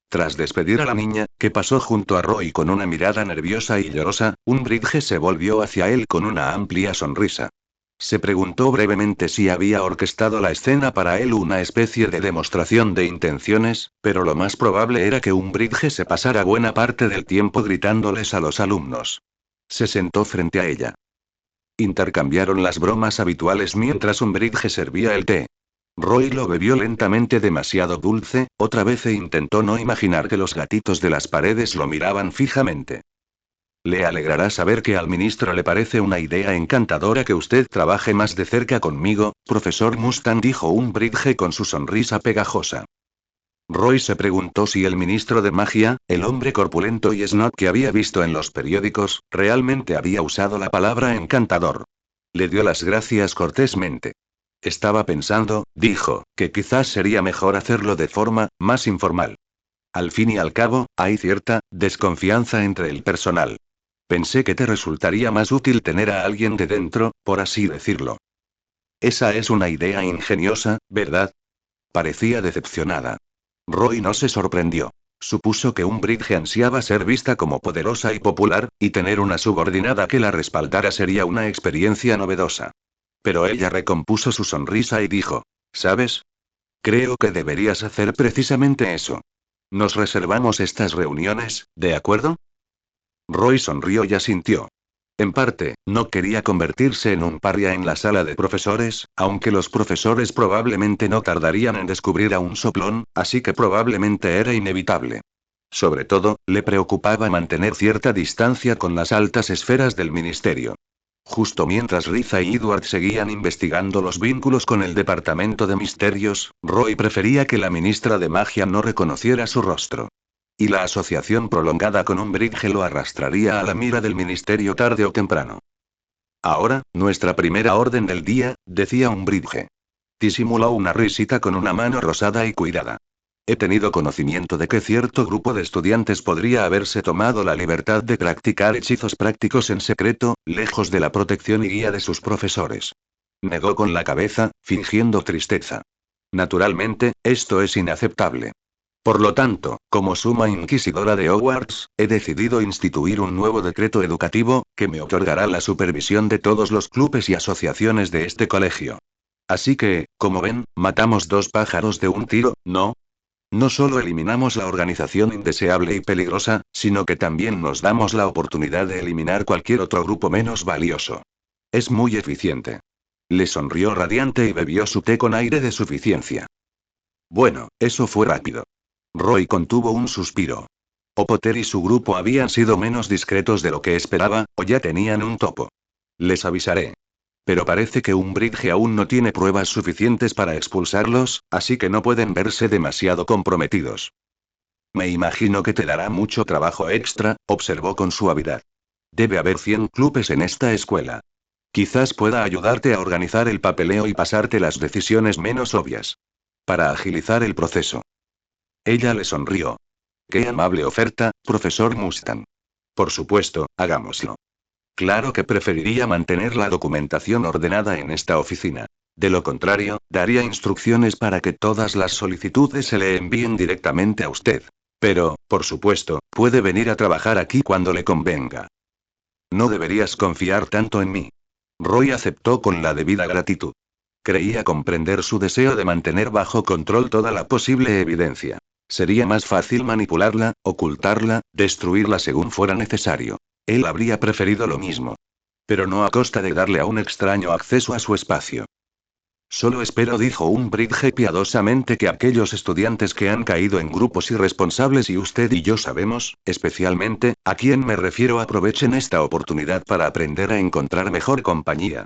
S1: Tras despedir a la niña, que pasó junto a Roy con una mirada nerviosa y llorosa, Umbridge se volvió hacia él con una amplia sonrisa. Se preguntó brevemente si había orquestado la escena para él una especie de demostración de intenciones, pero lo más probable era que Umbridge se pasara buena parte del tiempo gritándoles a los alumnos. Se sentó frente a ella. Intercambiaron las bromas habituales mientras Umbridge servía el té. Roy lo bebió lentamente demasiado dulce, otra vez e intentó no imaginar que los gatitos de las paredes lo miraban fijamente. Le alegrará saber que al ministro le parece una idea encantadora que usted trabaje más de cerca conmigo, profesor Mustang, dijo Umbridge con su sonrisa pegajosa. Roy se preguntó si el ministro de magia, el hombre corpulento y snob que había visto en los periódicos, realmente había usado la palabra encantador. Le dio las gracias cortésmente. Estaba pensando, dijo, que quizás sería mejor hacerlo de forma más informal. Al fin y al cabo, hay cierta desconfianza entre el personal. Pensé que te resultaría más útil tener a alguien de dentro, por así decirlo. Esa es una idea ingeniosa, ¿verdad? Parecía decepcionada. Roy no se sorprendió. Supuso que Umbridge ansiaba ser vista como poderosa y popular, y tener una subordinada que la respaldara sería una experiencia novedosa. Pero ella recompuso su sonrisa y dijo, ¿sabes? Creo que deberías hacer precisamente eso. Nos reservamos estas reuniones, ¿de acuerdo? Roy sonrió y asintió. En parte, no quería convertirse en un paria en la sala de profesores, aunque los profesores probablemente no tardarían en descubrir a un soplón, así que probablemente era inevitable. Sobre todo, le preocupaba mantener cierta distancia con las altas esferas del ministerio. Justo mientras Riza y Edward seguían investigando los vínculos con el Departamento de Misterios, Roy prefería que la ministra de Magia no reconociera su rostro. Y la asociación prolongada con Umbridge lo arrastraría a la mira del ministerio tarde o temprano. Ahora, nuestra primera orden del día, decía Umbridge. Disimuló una risita con una mano rosada y cuidada. He tenido conocimiento de que cierto grupo de estudiantes podría haberse tomado la libertad de practicar hechizos prácticos en secreto, lejos de la protección y guía de sus profesores. Negó con la cabeza, fingiendo tristeza. Naturalmente, esto es inaceptable. Por lo tanto, como suma inquisidora de Hogwarts, he decidido instituir un nuevo decreto educativo, que me otorgará la supervisión de todos los clubes y asociaciones de este colegio. Así que, como ven, matamos dos pájaros de un tiro, ¿no? No solo eliminamos la organización indeseable y peligrosa, sino que también nos damos la oportunidad de eliminar cualquier otro grupo menos valioso. Es muy eficiente. Le sonrió radiante y bebió su té con aire de suficiencia. Bueno, eso fue rápido. Roy contuvo un suspiro. O Potter y su grupo habían sido menos discretos de lo que esperaba, o ya tenían un topo. Les avisaré. Pero parece que Umbridge aún no tiene pruebas suficientes para expulsarlos, así que no pueden verse demasiado comprometidos. Me imagino que te dará mucho trabajo extra, observó con suavidad. Debe haber 100 clubes en esta escuela. Quizás pueda ayudarte a organizar el papeleo y pasarte las decisiones menos obvias. Para agilizar el proceso. Ella le sonrió. Qué amable oferta, profesor Mustang. Por supuesto, hagámoslo. Claro que preferiría mantener la documentación ordenada en esta oficina. De lo contrario, daría instrucciones para que todas las solicitudes se le envíen directamente a usted. Pero, por supuesto, puede venir a trabajar aquí cuando le convenga. No deberías confiar tanto en mí. Roy aceptó con la debida gratitud. Creía comprender su deseo de mantener bajo control toda la posible evidencia. Sería más fácil manipularla, ocultarla, destruirla según fuera necesario. Él habría preferido lo mismo. Pero no a costa de darle a un extraño acceso a su espacio. Solo espero, dijo Umbridge piadosamente, que aquellos estudiantes que han caído en grupos irresponsables y usted y yo sabemos, especialmente, a quién me refiero, aprovechen esta oportunidad para aprender a encontrar mejor compañía.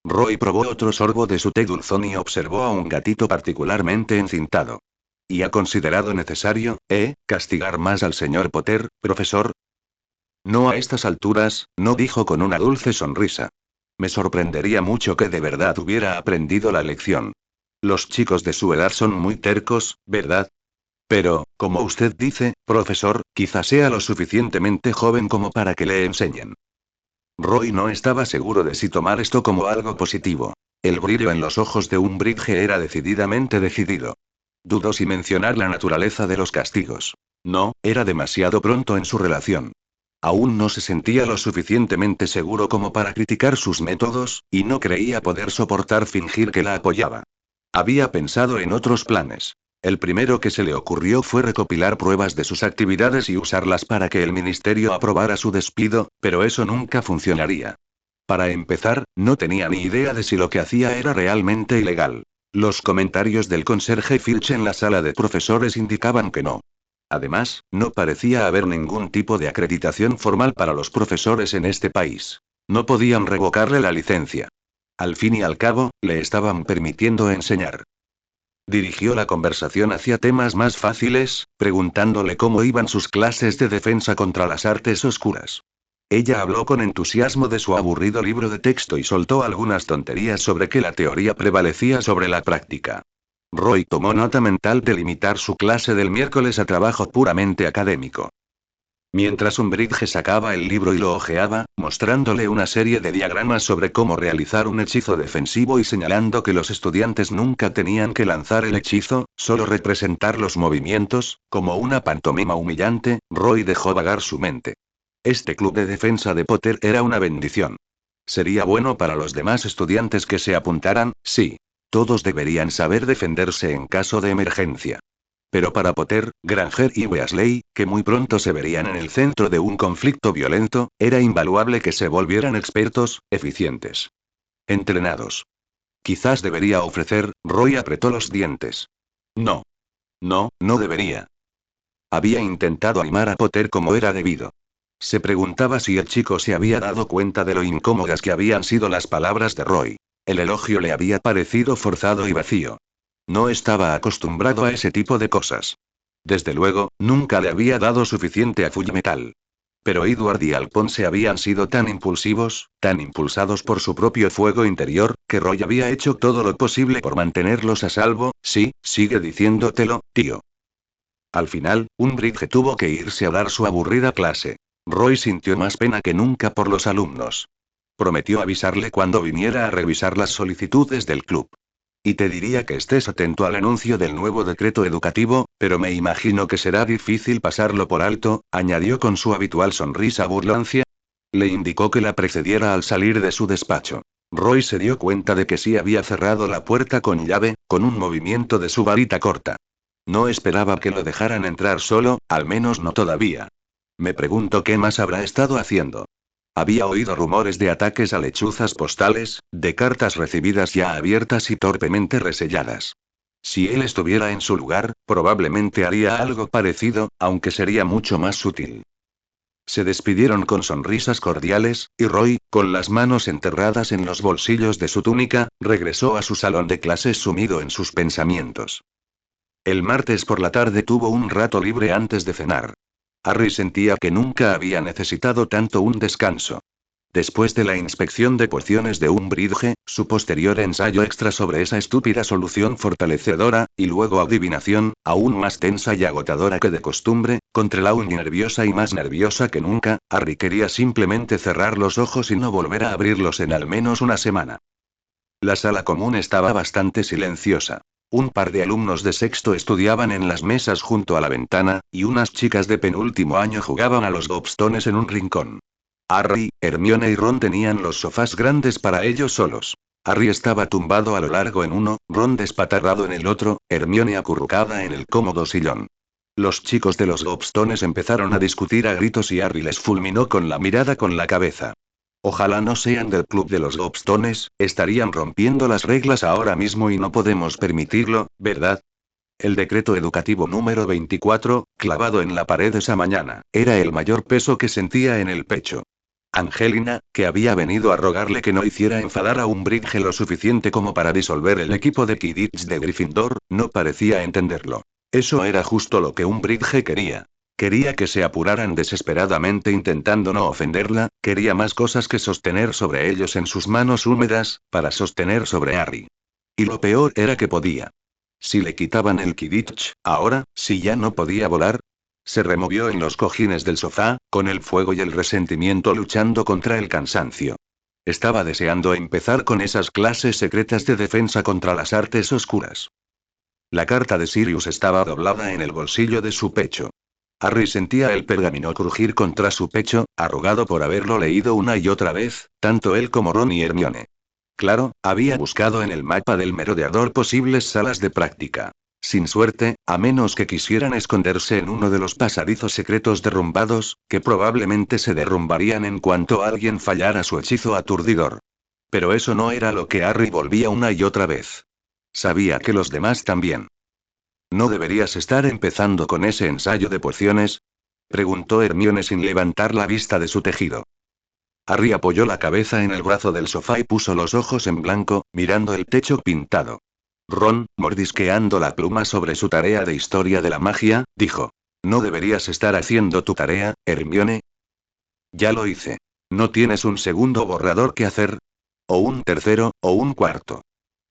S1: Roy probó otro sorbo de su té dulzón y observó a un gatito particularmente encintado. ¿Y ha considerado necesario, castigar más al señor Potter, profesor? No a estas alturas, no, dijo con una dulce sonrisa. Me sorprendería mucho que de verdad hubiera aprendido la lección. Los chicos de su edad son muy tercos, ¿verdad? Pero, como usted dice, profesor, quizá sea lo suficientemente joven como para que le enseñen. Roy no estaba seguro de si tomar esto como algo positivo. El brillo en los ojos de Umbridge era decididamente decidido. Dudó si mencionar la naturaleza de los castigos. No, era demasiado pronto en su relación. Aún no se sentía lo suficientemente seguro como para criticar sus métodos, y no creía poder soportar fingir que la apoyaba. Había pensado en otros planes. El primero que se le ocurrió fue recopilar pruebas de sus actividades y usarlas para que el ministerio aprobara su despido, pero eso nunca funcionaría. Para empezar, no tenía ni idea de si lo que hacía era realmente ilegal. Los comentarios del conserje Filch en la sala de profesores indicaban que no. Además, no parecía haber ningún tipo de acreditación formal para los profesores en este país. No podían revocarle la licencia. Al fin y al cabo, le estaban permitiendo enseñar. Dirigió la conversación hacia temas más fáciles, preguntándole cómo iban sus clases de defensa contra las artes oscuras. Ella habló con entusiasmo de su aburrido libro de texto y soltó algunas tonterías sobre que la teoría prevalecía sobre la práctica. Roy tomó nota mental de limitar su clase del miércoles a trabajo puramente académico. Mientras Umbridge sacaba el libro y lo hojeaba, mostrándole una serie de diagramas sobre cómo realizar un hechizo defensivo y señalando que los estudiantes nunca tenían que lanzar el hechizo, solo representar los movimientos, como una pantomima humillante, Roy dejó vagar su mente. Este club de defensa de Potter era una bendición. Sería bueno para los demás estudiantes que se apuntaran, sí. Todos deberían saber defenderse en caso de emergencia. Pero para Potter, Granger y Weasley, que muy pronto se verían en el centro de un conflicto violento, era invaluable que se volvieran expertos, eficientes. Entrenados. Quizás debería ofrecer, Roy apretó los dientes. No. No, no debería. Había intentado animar a Potter como era debido. Se preguntaba si el chico se había dado cuenta de lo incómodas que habían sido las palabras de Roy. El elogio le había parecido forzado y vacío. No estaba acostumbrado a ese tipo de cosas. Desde luego, nunca le había dado suficiente a Fullmetal. Pero Edward y Alphonse habían sido tan impulsivos, tan impulsados por su propio fuego interior, que Roy había hecho todo lo posible por mantenerlos a salvo. Sí, sigue diciéndotelo, tío. Al final, Umbridge tuvo que irse a dar su aburrida clase. Roy sintió más pena que nunca por los alumnos. Prometió avisarle cuando viniera a revisar las solicitudes del club. Y te diría que estés atento al anuncio del nuevo decreto educativo, pero me imagino que será difícil pasarlo por alto, añadió con su habitual sonrisa burlancia. Le indicó que la precediera al salir de su despacho. Roy se dio cuenta de que sí había cerrado la puerta con llave, con un movimiento de su varita corta. No esperaba que lo dejaran entrar solo, al menos no todavía. Me pregunto qué más habrá estado haciendo. Había oído rumores de ataques a lechuzas postales, de cartas recibidas ya abiertas y torpemente reselladas. Si él estuviera en su lugar, probablemente haría algo parecido, aunque sería mucho más sutil. Se despidieron con sonrisas cordiales, y Roy, con las manos enterradas en los bolsillos de su túnica, regresó a su salón de clases sumido en sus pensamientos. El martes por la tarde tuvo un rato libre antes de cenar. Harry sentía que nunca había necesitado tanto un descanso. Después de la inspección de cuestiones de Umbridge, su posterior ensayo extra sobre esa estúpida solución fortalecedora, y luego adivinación, aún más tensa y agotadora que de costumbre, con Trelawney nerviosa y más nerviosa que nunca, Harry quería simplemente cerrar los ojos y no volver a abrirlos en al menos una semana. La sala común estaba bastante silenciosa. Un par de alumnos de sexto estudiaban en las mesas junto a la ventana, y unas chicas de penúltimo año jugaban a los gobstones en un rincón. Harry, Hermione y Ron tenían los sofás grandes para ellos solos. Harry estaba tumbado a lo largo en uno, Ron despatarrado en el otro, Hermione acurrucada en el cómodo sillón. Los chicos de los gobstones empezaron a discutir a gritos y Harry les fulminó con la mirada con la cabeza. Ojalá no sean del club de los gobstones, estarían rompiendo las reglas ahora mismo y no podemos permitirlo, ¿verdad? El decreto educativo número 24, clavado en la pared esa mañana, era el mayor peso que sentía en el pecho. Angelina, que había venido a rogarle que no hiciera enfadar a Umbridge lo suficiente como para disolver el equipo de Quidditch de Gryffindor, no parecía entenderlo. Eso era justo lo que Umbridge quería. Quería que se apuraran desesperadamente intentando no ofenderla, quería más cosas que sostener sobre ellos en sus manos húmedas, para sostener sobre Harry. Y lo peor era que podía. Si le quitaban el Quidditch, ahora, si ya no podía volar. Se removió en los cojines del sofá, con el fuego y el resentimiento luchando contra el cansancio. Estaba deseando empezar con esas clases secretas de defensa contra las artes oscuras. La carta de Sirius estaba doblada en el bolsillo de su pecho. Harry sentía el pergamino crujir contra su pecho, arrugado por haberlo leído una y otra vez, tanto él como Ron y Hermione. Claro, había buscado en el mapa del merodeador posibles salas de práctica. Sin suerte, a menos que quisieran esconderse en uno de los pasadizos secretos derrumbados, que probablemente se derrumbarían en cuanto alguien fallara su hechizo aturdidor. Pero eso no era lo que Harry volvía una y otra vez. Sabía que los demás también. ¿No deberías estar empezando con ese ensayo de pociones? Preguntó Hermione sin levantar la vista de su tejido. Harry apoyó la cabeza en el brazo del sofá y puso los ojos en blanco, mirando el techo pintado. Ron, mordisqueando la pluma sobre su tarea de historia de la magia, dijo. ¿No deberías estar haciendo tu tarea, Hermione? Ya lo hice. ¿No tienes un segundo borrador que hacer? ¿O un tercero, o un cuarto?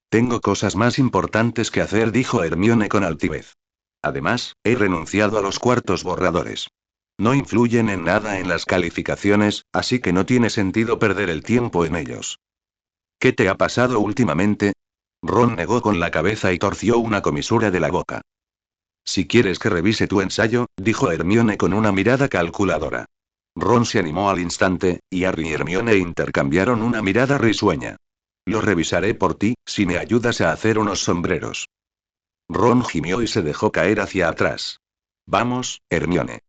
S1: Tengo cosas más importantes que hacer, dijo Hermione con altivez. Además, he renunciado a los cuartos borradores. No influyen en nada en las calificaciones, así que no tiene sentido perder el tiempo en ellos. ¿Qué te ha pasado últimamente? Ron negó con la cabeza y torció una comisura de la boca. Si quieres que revise tu ensayo, dijo Hermione con una mirada calculadora. Ron se animó al instante, y Harry y Hermione intercambiaron una mirada risueña. Lo revisaré por ti, si me ayudas a hacer unos sombreros. Ron gimió y se dejó caer hacia atrás. Vamos, Hermione.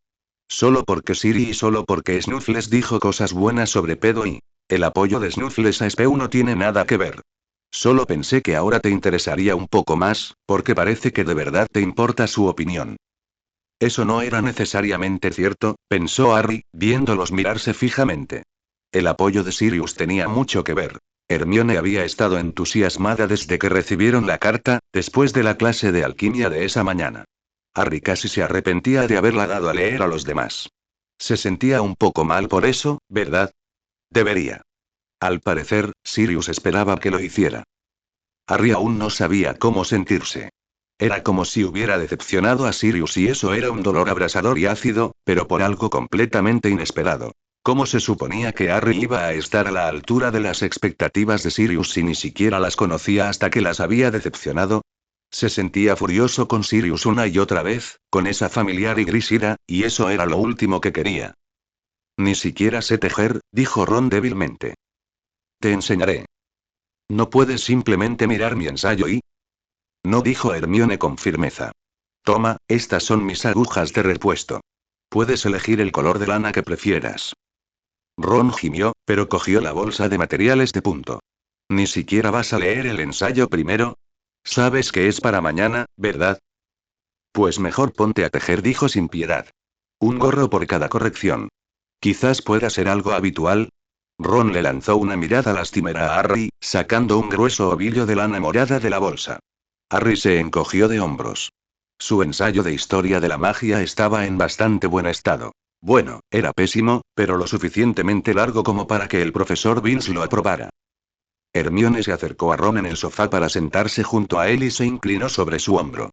S1: Solo porque Siri y solo porque Snuffles dijo cosas buenas sobre Pedo y el apoyo de Snuffles a Spew no tiene nada que ver. Solo pensé que ahora te interesaría un poco más, porque parece que de verdad te importa su opinión. Eso no era necesariamente cierto, pensó Harry, viéndolos mirarse fijamente. El apoyo de Sirius tenía mucho que ver. Hermione había estado entusiasmada desde que recibieron la carta, después de la clase de alquimia de esa mañana. Harry casi se arrepentía de haberla dado a leer a los demás. Se sentía un poco mal por eso, ¿verdad? Debería. Al parecer, Sirius esperaba que lo hiciera. Harry aún no sabía cómo sentirse. Era como si hubiera decepcionado a Sirius y eso era un dolor abrasador y ácido, pero por algo completamente inesperado. ¿Cómo se suponía que Harry iba a estar a la altura de las expectativas de Sirius si ni siquiera las conocía hasta que las había decepcionado? Se sentía furioso con Sirius una y otra vez, con esa familiar y gris ira, y eso era lo último que quería. Ni siquiera sé tejer, dijo Ron débilmente. Te enseñaré. ¿No puedes simplemente mirar mi ensayo y...? No, dijo Hermione con firmeza. Toma, estas son mis agujas de repuesto. Puedes elegir el color de lana que prefieras. Ron gimió, pero cogió la bolsa de materiales de punto. ¿Ni siquiera vas a leer el ensayo primero? Sabes que es para mañana, ¿verdad? Pues mejor ponte a tejer, dijo sin piedad. Un gorro por cada corrección. Quizás pueda ser algo habitual. Ron le lanzó una mirada lastimera a Harry, sacando un grueso ovillo de lana morada de la bolsa. Harry se encogió de hombros. Su ensayo de historia de la magia estaba en bastante buen estado. Bueno, era pésimo, pero lo suficientemente largo como para que el profesor Vince lo aprobara. Hermione se acercó a Ron en el sofá para sentarse junto a él y se inclinó sobre su hombro.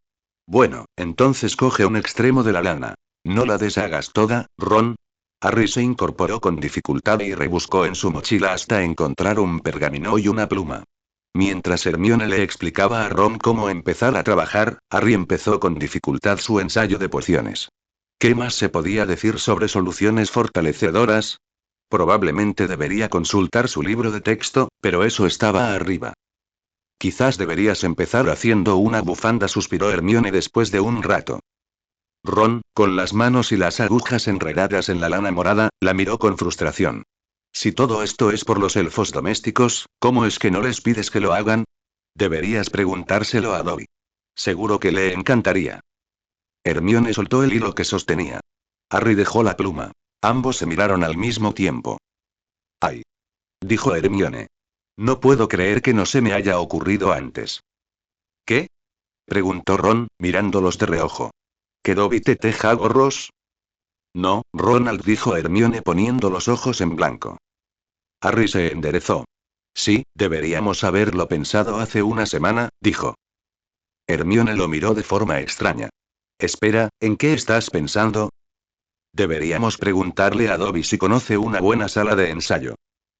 S1: Bueno, entonces coge un extremo de la lana. No la deshagas toda, Ron. Harry se incorporó con dificultad y rebuscó en su mochila hasta encontrar un pergamino y una pluma. Mientras Hermione le explicaba a Ron cómo empezar a trabajar, Harry empezó con dificultad su ensayo de pociones. ¿Qué más se podía decir sobre soluciones fortalecedoras? Probablemente debería consultar su libro de texto, pero eso estaba arriba. Quizás deberías empezar haciendo una bufanda, suspiró Hermione después de un rato. Ron, con las manos y las agujas enredadas en la lana morada, la miró con frustración. Si todo esto es por los elfos domésticos, ¿cómo es que no les pides que lo hagan? Deberías preguntárselo a Dobby. Seguro que le encantaría. Hermione soltó el hilo que sostenía. Harry dejó la pluma. Ambos se miraron al mismo tiempo. ¡Ay! Dijo Hermione. No puedo creer que no se me haya ocurrido antes. ¿Qué? Preguntó Ron, mirándolos de reojo. ¿Que Dobby te teja gorros? No, Ronald, dijo Hermione poniendo los ojos en blanco. Harry se enderezó. Sí, deberíamos haberlo pensado hace una semana, dijo. Hermione lo miró de forma extraña. Espera, ¿en qué estás pensando? Deberíamos preguntarle a Dobby si conoce una buena sala de ensayo.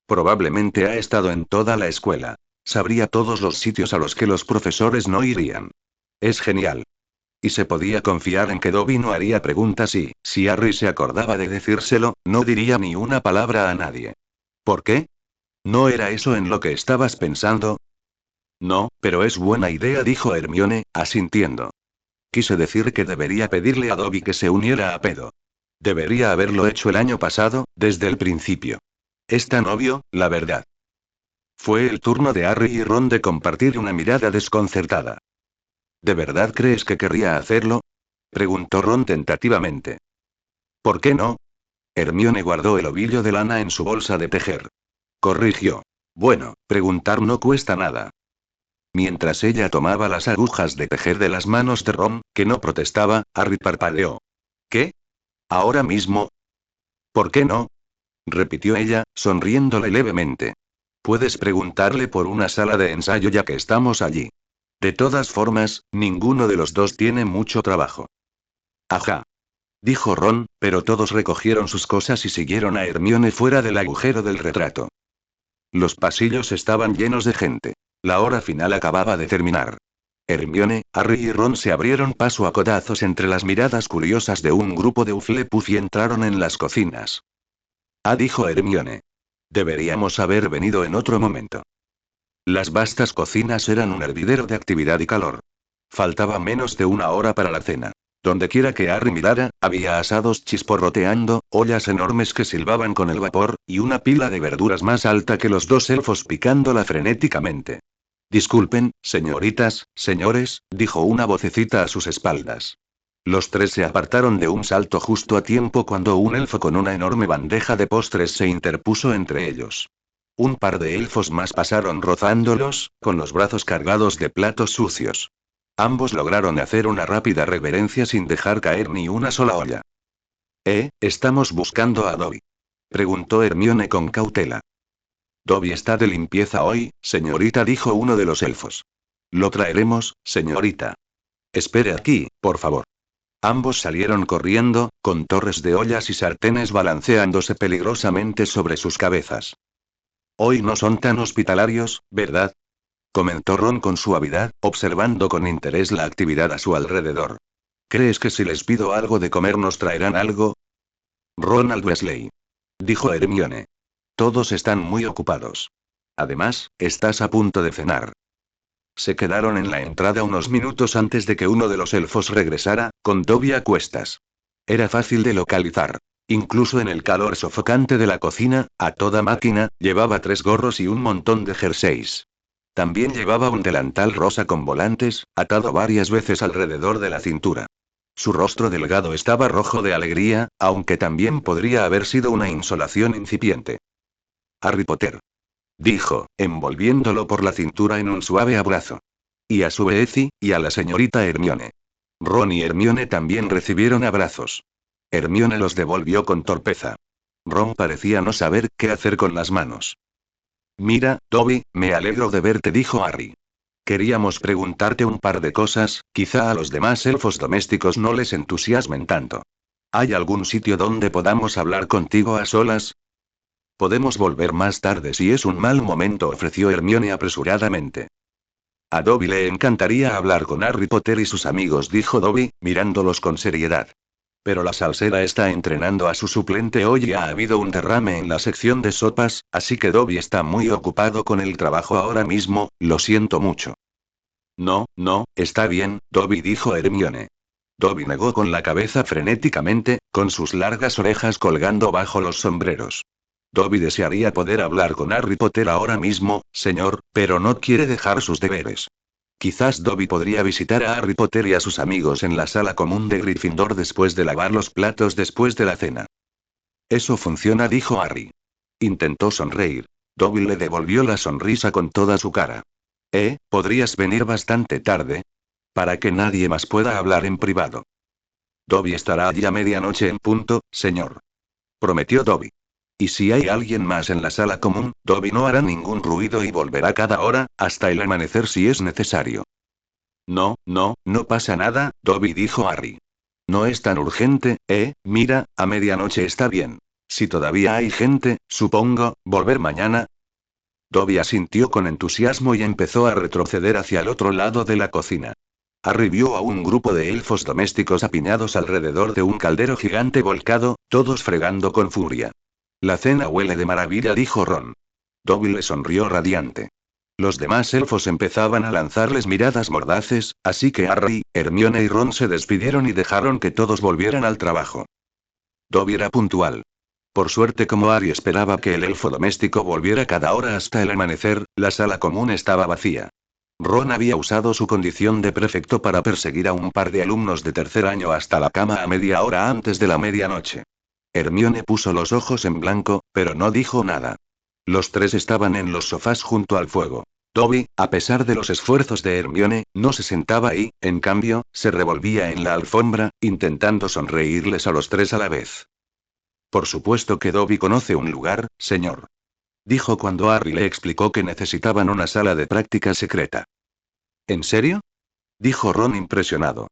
S1: Probablemente ha estado en toda la escuela. Sabría todos los sitios a los que los profesores no irían. Es genial. Y se podía confiar en que Dobby no haría preguntas y, si Harry se acordaba de decírselo, no diría ni una palabra a nadie. ¿Por qué? ¿No era eso en lo que estabas pensando? No, pero es buena idea, dijo Hermione, asintiendo. Quise decir que debería pedirle a Dobby que se uniera a Pedo. Debería haberlo hecho el año pasado, desde el principio. Es tan obvio, la verdad. Fue el turno de Harry y Ron de compartir una mirada desconcertada. ¿De verdad crees que querría hacerlo? Preguntó Ron tentativamente. ¿Por qué no? Hermione guardó el ovillo de lana en su bolsa de tejer. Corrigió. Bueno, preguntar no cuesta nada. Mientras ella tomaba las agujas de tejer de las manos de Ron, que no protestaba, Harry parpadeó. ¿Qué? ¿Ahora mismo? ¿Por qué no? Repitió ella, sonriéndole levemente. Puedes preguntarle por una sala de ensayo ya que estamos allí. De todas formas, ninguno de los dos tiene mucho trabajo. Ajá. Dijo Ron, pero todos recogieron sus cosas y siguieron a Hermione fuera del agujero del retrato. Los pasillos estaban llenos de gente. La hora final acababa de terminar. Hermione, Harry y Ron se abrieron paso a codazos entre las miradas curiosas de un grupo de Hufflepuff y entraron en las cocinas. Dijo Hermione. Deberíamos haber venido en otro momento. Las vastas cocinas eran un hervidero de actividad y calor. Faltaba menos de una hora para la cena. Dondequiera que Harry mirara, había asados chisporroteando, ollas enormes que silbaban con el vapor, y una pila de verduras más alta que los dos elfos picándola frenéticamente. Disculpen, señoritas, señores, dijo una vocecita a sus espaldas. Los tres se apartaron de un salto justo a tiempo cuando un elfo con una enorme bandeja de postres se interpuso entre ellos. Un par de elfos más pasaron rozándolos, con los brazos cargados de platos sucios. Ambos lograron hacer una rápida reverencia sin dejar caer ni una sola olla. Estamos buscando a Dobby. Preguntó Hermione con cautela. Dobby está de limpieza hoy, señorita, dijo uno de los elfos. Lo traeremos, señorita. Espere aquí, por favor. Ambos salieron corriendo, con torres de ollas y sartenes balanceándose peligrosamente sobre sus cabezas. Hoy no son tan hospitalarios, ¿verdad? Comentó Ron con suavidad, observando con interés la actividad a su alrededor. ¿Crees que si les pido algo de comer nos traerán algo? Ronald Weasley. Dijo Hermione. Todos están muy ocupados. Además, estás a punto de cenar. Se quedaron en la entrada unos minutos antes de que uno de los elfos regresara, con Dobby a cuestas. Era fácil de localizar. Incluso en el calor sofocante de la cocina, a toda máquina, llevaba 3 gorros y un montón de jerseys. También llevaba un delantal rosa con volantes, atado varias veces alrededor de la cintura. Su rostro delgado estaba rojo de alegría, aunque también podría haber sido una insolación incipiente. Harry Potter. Dijo, envolviéndolo por la cintura en un suave abrazo. Y a su vez y a la señorita Hermione. Ron y Hermione también recibieron abrazos. Hermione los devolvió con torpeza. Ron parecía no saber qué hacer con las manos. Mira, Dobby, me alegro de verte, dijo Harry. Queríamos preguntarte un par de cosas, quizá a los demás elfos domésticos no les entusiasmen tanto. ¿Hay algún sitio donde podamos hablar contigo a solas? Podemos volver más tarde si es un mal momento, ofreció Hermione apresuradamente. A Dobby le encantaría hablar con Harry Potter y sus amigos, dijo Dobby, mirándolos con seriedad. Pero la salsera está entrenando a su suplente hoy y ha habido un derrame en la sección de sopas, así que Dobby está muy ocupado con el trabajo ahora mismo, lo siento mucho. No, no, está bien, Dobby, dijo Hermione. Dobby negó con la cabeza frenéticamente, con sus largas orejas colgando bajo los sombreros. Dobby desearía poder hablar con Harry Potter ahora mismo, señor, pero no quiere dejar sus deberes. Quizás Dobby podría visitar a Harry Potter y a sus amigos en la sala común de Gryffindor después de lavar los platos después de la cena. Eso funciona, dijo Harry. Intentó sonreír. Dobby le devolvió la sonrisa con toda su cara. ¿Podrías venir bastante tarde? Para que nadie más pueda hablar en privado. Dobby estará allí a medianoche en punto, señor. Prometió Dobby. Y si hay alguien más en la sala común, Dobby no hará ningún ruido y volverá cada hora, hasta el amanecer si es necesario. No, no, no pasa nada, Dobby, dijo Harry. No es tan urgente, mira, a medianoche está bien. Si todavía hay gente, supongo, volver mañana. Dobby asintió con entusiasmo y empezó a retroceder hacia el otro lado de la cocina. Harry vio a un grupo de elfos domésticos apiñados alrededor de un caldero gigante volcado, todos fregando con furia. La cena huele de maravilla, dijo Ron. Dobby le sonrió radiante. Los demás elfos empezaban a lanzarles miradas mordaces, así que Harry, Hermione y Ron se despidieron y dejaron que todos volvieran al trabajo. Dobby era puntual. Por suerte, como Harry esperaba que el elfo doméstico volviera cada hora hasta el amanecer, la sala común estaba vacía. Ron había usado su condición de prefecto para perseguir a un par de alumnos de tercer año hasta la cama a media hora antes de la medianoche. Hermione puso los ojos en blanco, pero no dijo nada. Los tres estaban en los sofás junto al fuego. Dobby, a pesar de los esfuerzos de Hermione, no se sentaba ahí, en cambio, se revolvía en la alfombra, intentando sonreírles a los tres a la vez. Por supuesto que Dobby conoce un lugar, señor. Dijo cuando Harry le explicó que necesitaban una sala de práctica secreta. ¿En serio? Dijo Ron impresionado.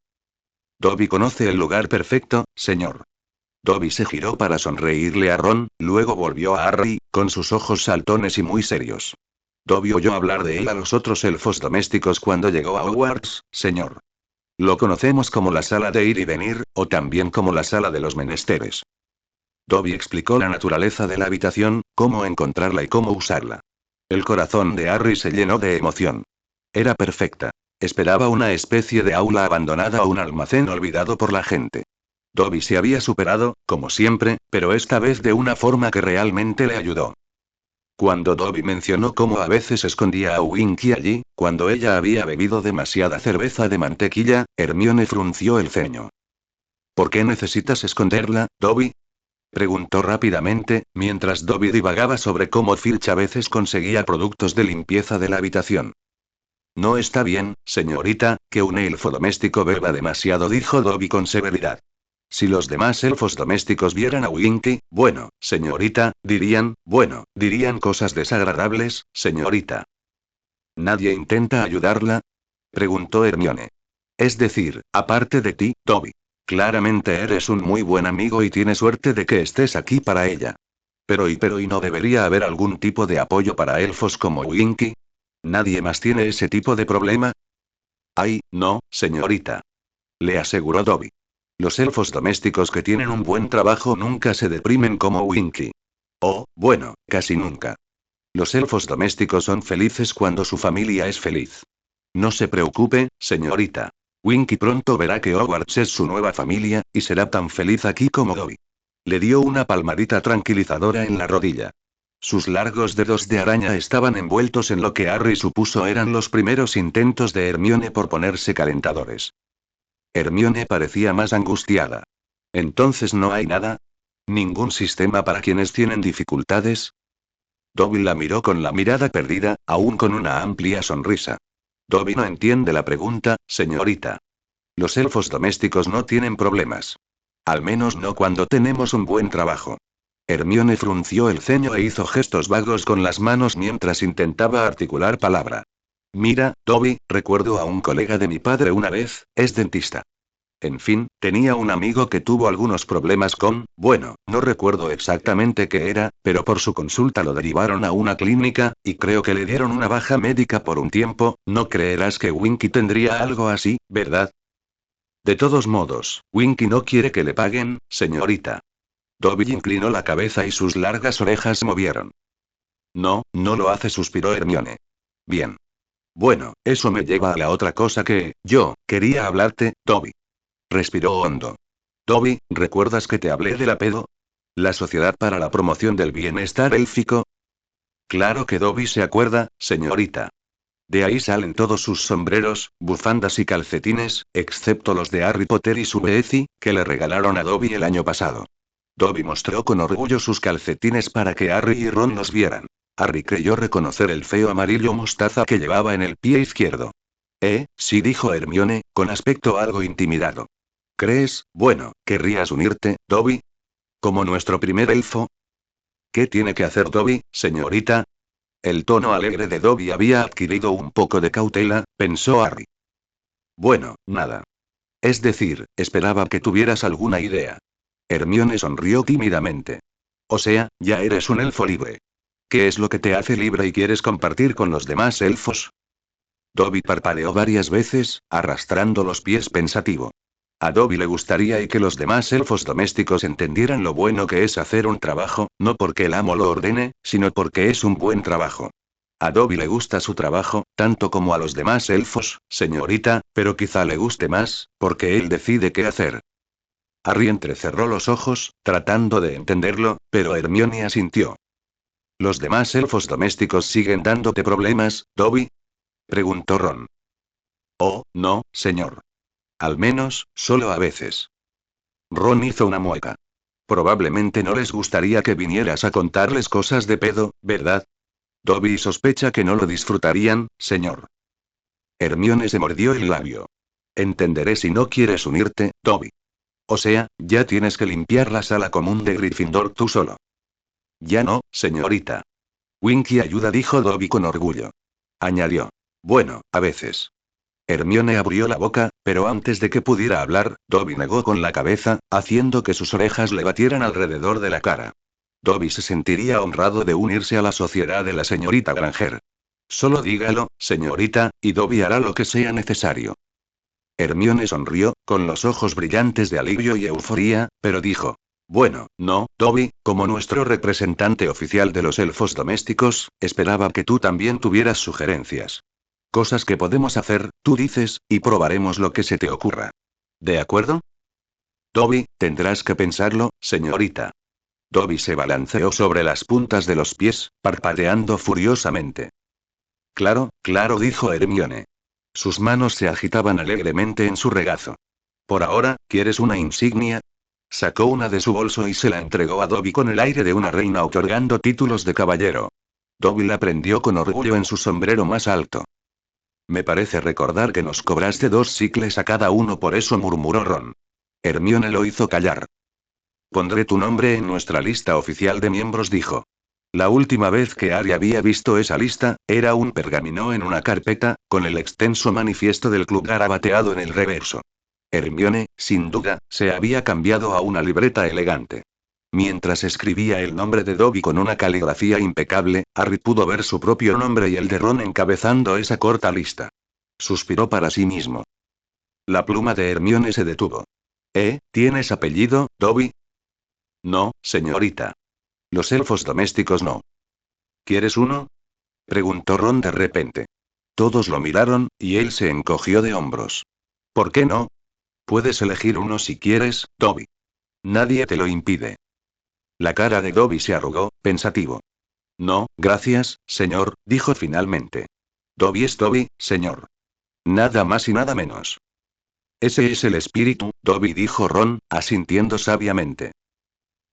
S1: Dobby conoce el lugar perfecto, señor. Dobby se giró para sonreírle a Ron, luego volvió a Harry, con sus ojos saltones y muy serios. Dobby oyó hablar de él a los otros elfos domésticos cuando llegó a Hogwarts, señor. Lo conocemos como la sala de ir y venir, o también como la sala de los menesteres. Dobby explicó la naturaleza de la habitación, cómo encontrarla y cómo usarla. El corazón de Harry se llenó de emoción. Era perfecta. Esperaba una especie de aula abandonada o un almacén olvidado por la gente. Dobby se había superado, como siempre, pero esta vez de una forma que realmente le ayudó. Cuando Dobby mencionó cómo a veces escondía a Winky allí, cuando ella había bebido demasiada cerveza de mantequilla, Hermione frunció el ceño. ¿Por qué necesitas esconderla, Dobby? Preguntó rápidamente, mientras Dobby divagaba sobre cómo Filch a veces conseguía productos de limpieza de la habitación. No está bien, señorita, que un elfo doméstico beba demasiado, dijo Dobby con severidad. Si los demás elfos domésticos vieran a Winky, bueno, señorita, dirían cosas desagradables, señorita. ¿Nadie intenta ayudarla? Preguntó Hermione. Es decir, aparte de ti, Dobby. Claramente eres un muy buen amigo y tienes suerte de que estés aquí para ella. Pero no debería haber algún tipo de apoyo para elfos como Winky. ¿Nadie más tiene ese tipo de problema? Ay, no, señorita. Le aseguró Dobby. Los elfos domésticos que tienen un buen trabajo nunca se deprimen como Winky. Oh, bueno, casi nunca. Los elfos domésticos son felices cuando su familia es feliz. No se preocupe, señorita. Winky pronto verá que Hogwarts es su nueva familia, y será tan feliz aquí como Dobby. Le dio una palmadita tranquilizadora en la rodilla. Sus largos dedos de araña estaban envueltos en lo que Harry supuso eran los primeros intentos de Hermione por ponerse calentadores. Hermione parecía más angustiada. ¿Entonces no hay nada? ¿Ningún sistema para quienes tienen dificultades? Dobby la miró con la mirada perdida, aún con una amplia sonrisa. Dobby no entiende la pregunta, señorita. Los elfos domésticos no tienen problemas. Al menos no cuando tenemos un buen trabajo. Hermione frunció el ceño e hizo gestos vagos con las manos mientras intentaba articular palabra. Mira, Dobby, recuerdo a un colega de mi padre una vez, es dentista. En fin, tenía un amigo que tuvo algunos problemas con, bueno, no recuerdo exactamente qué era, pero por su consulta lo derivaron a una clínica, y creo que le dieron una baja médica por un tiempo. No creerás que Winky tendría algo así, ¿verdad? De todos modos, Winky no quiere que le paguen, señorita. Dobby inclinó la cabeza y sus largas orejas se movieron. No, no lo hace, suspiró Hermione. Bien. Bueno, eso me lleva a la otra cosa que, yo, quería hablarte, Dobby. Respiró hondo. Dobby, ¿recuerdas que te hablé de la pedo? ¿La Sociedad para la Promoción del Bienestar Élfico? Claro que Dobby se acuerda, señorita. De ahí salen todos sus sombreros, bufandas y calcetines, excepto los de Harry Potter y su Beezi, que le regalaron a Dobby el año pasado. Dobby mostró con orgullo sus calcetines para que Harry y Ron los vieran. Harry creyó reconocer el feo amarillo mostaza que llevaba en el pie izquierdo. Sí, dijo Hermione, con aspecto algo intimidado. ¿Crees, bueno, querrías unirte, Dobby? ¿Como nuestro primer elfo? ¿Qué tiene que hacer Dobby, señorita? El tono alegre de Dobby había adquirido un poco de cautela, pensó Harry. Bueno, nada. Es decir, esperaba que tuvieras alguna idea. Hermione sonrió tímidamente. O sea, ya eres un elfo libre. ¿Qué es lo que te hace libre y quieres compartir con los demás elfos? Dobby parpadeó varias veces, arrastrando los pies pensativo. A Dobby le gustaría y que los demás elfos domésticos entendieran lo bueno que es hacer un trabajo, no porque el amo lo ordene, sino porque es un buen trabajo. A Dobby le gusta su trabajo, tanto como a los demás elfos, señorita, pero quizá le guste más, porque él decide qué hacer. Harry entrecerró los ojos, tratando de entenderlo, pero Hermione asintió. ¿Los demás elfos domésticos siguen dándote problemas, Dobby? Preguntó Ron. Oh, no, señor. Al menos, solo a veces. Ron hizo una mueca. Probablemente no les gustaría que vinieras a contarles cosas de pedo, ¿verdad? Dobby sospecha que no lo disfrutarían, señor. Hermione se mordió el labio. Entenderé si no quieres unirte, Dobby. O sea, ya tienes que limpiar la sala común de Gryffindor tú solo. Ya no, señorita. Winky ayuda, dijo Dobby con orgullo. Añadió. Bueno, a veces. Hermione abrió la boca, pero antes de que pudiera hablar, Dobby negó con la cabeza, haciendo que sus orejas le batieran alrededor de la cara. Dobby se sentiría honrado de unirse a la sociedad de la señorita Granger. Solo dígalo, señorita, y Dobby hará lo que sea necesario. Hermione sonrió, con los ojos brillantes de alivio y euforía, pero dijo: Bueno, no, Dobby, como nuestro representante oficial de los elfos domésticos, esperaba que tú también tuvieras sugerencias. Cosas que podemos hacer, tú dices, y probaremos lo que se te ocurra. ¿De acuerdo? Dobby, tendrás que pensarlo, señorita. Dobby se balanceó sobre las puntas de los pies, parpadeando furiosamente. Claro, claro, dijo Hermione. Sus manos se agitaban alegremente en su regazo. Por ahora, ¿quieres una insignia? Sacó una de su bolso y se la entregó a Dobby con el aire de una reina otorgando títulos de caballero. Dobby la prendió con orgullo en su sombrero más alto. Me parece recordar que nos cobraste 2 sicles a cada uno, por eso, murmuró Ron. Hermione lo hizo callar. Pondré tu nombre en nuestra lista oficial de miembros, dijo. La última vez que Harry había visto esa lista, era un pergamino en una carpeta, con el extenso manifiesto del club garabateado en el reverso. Hermione, sin duda, se había cambiado a una libreta elegante. Mientras escribía el nombre de Dobby con una caligrafía impecable, Harry pudo ver su propio nombre y el de Ron encabezando esa corta lista. Suspiró para sí mismo. La pluma de Hermione se detuvo. ¿Tienes apellido, Dobby? No, señorita. Los elfos domésticos no. ¿Quieres uno? Preguntó Ron de repente. Todos lo miraron, y él se encogió de hombros. ¿Por qué no? Puedes elegir uno si quieres, Dobby. Nadie te lo impide. La cara de Dobby se arrugó, pensativo. No, gracias, señor, dijo finalmente. Dobby es Dobby, señor. Nada más y nada menos. Ese es el espíritu, Dobby, dijo Ron, asintiendo sabiamente.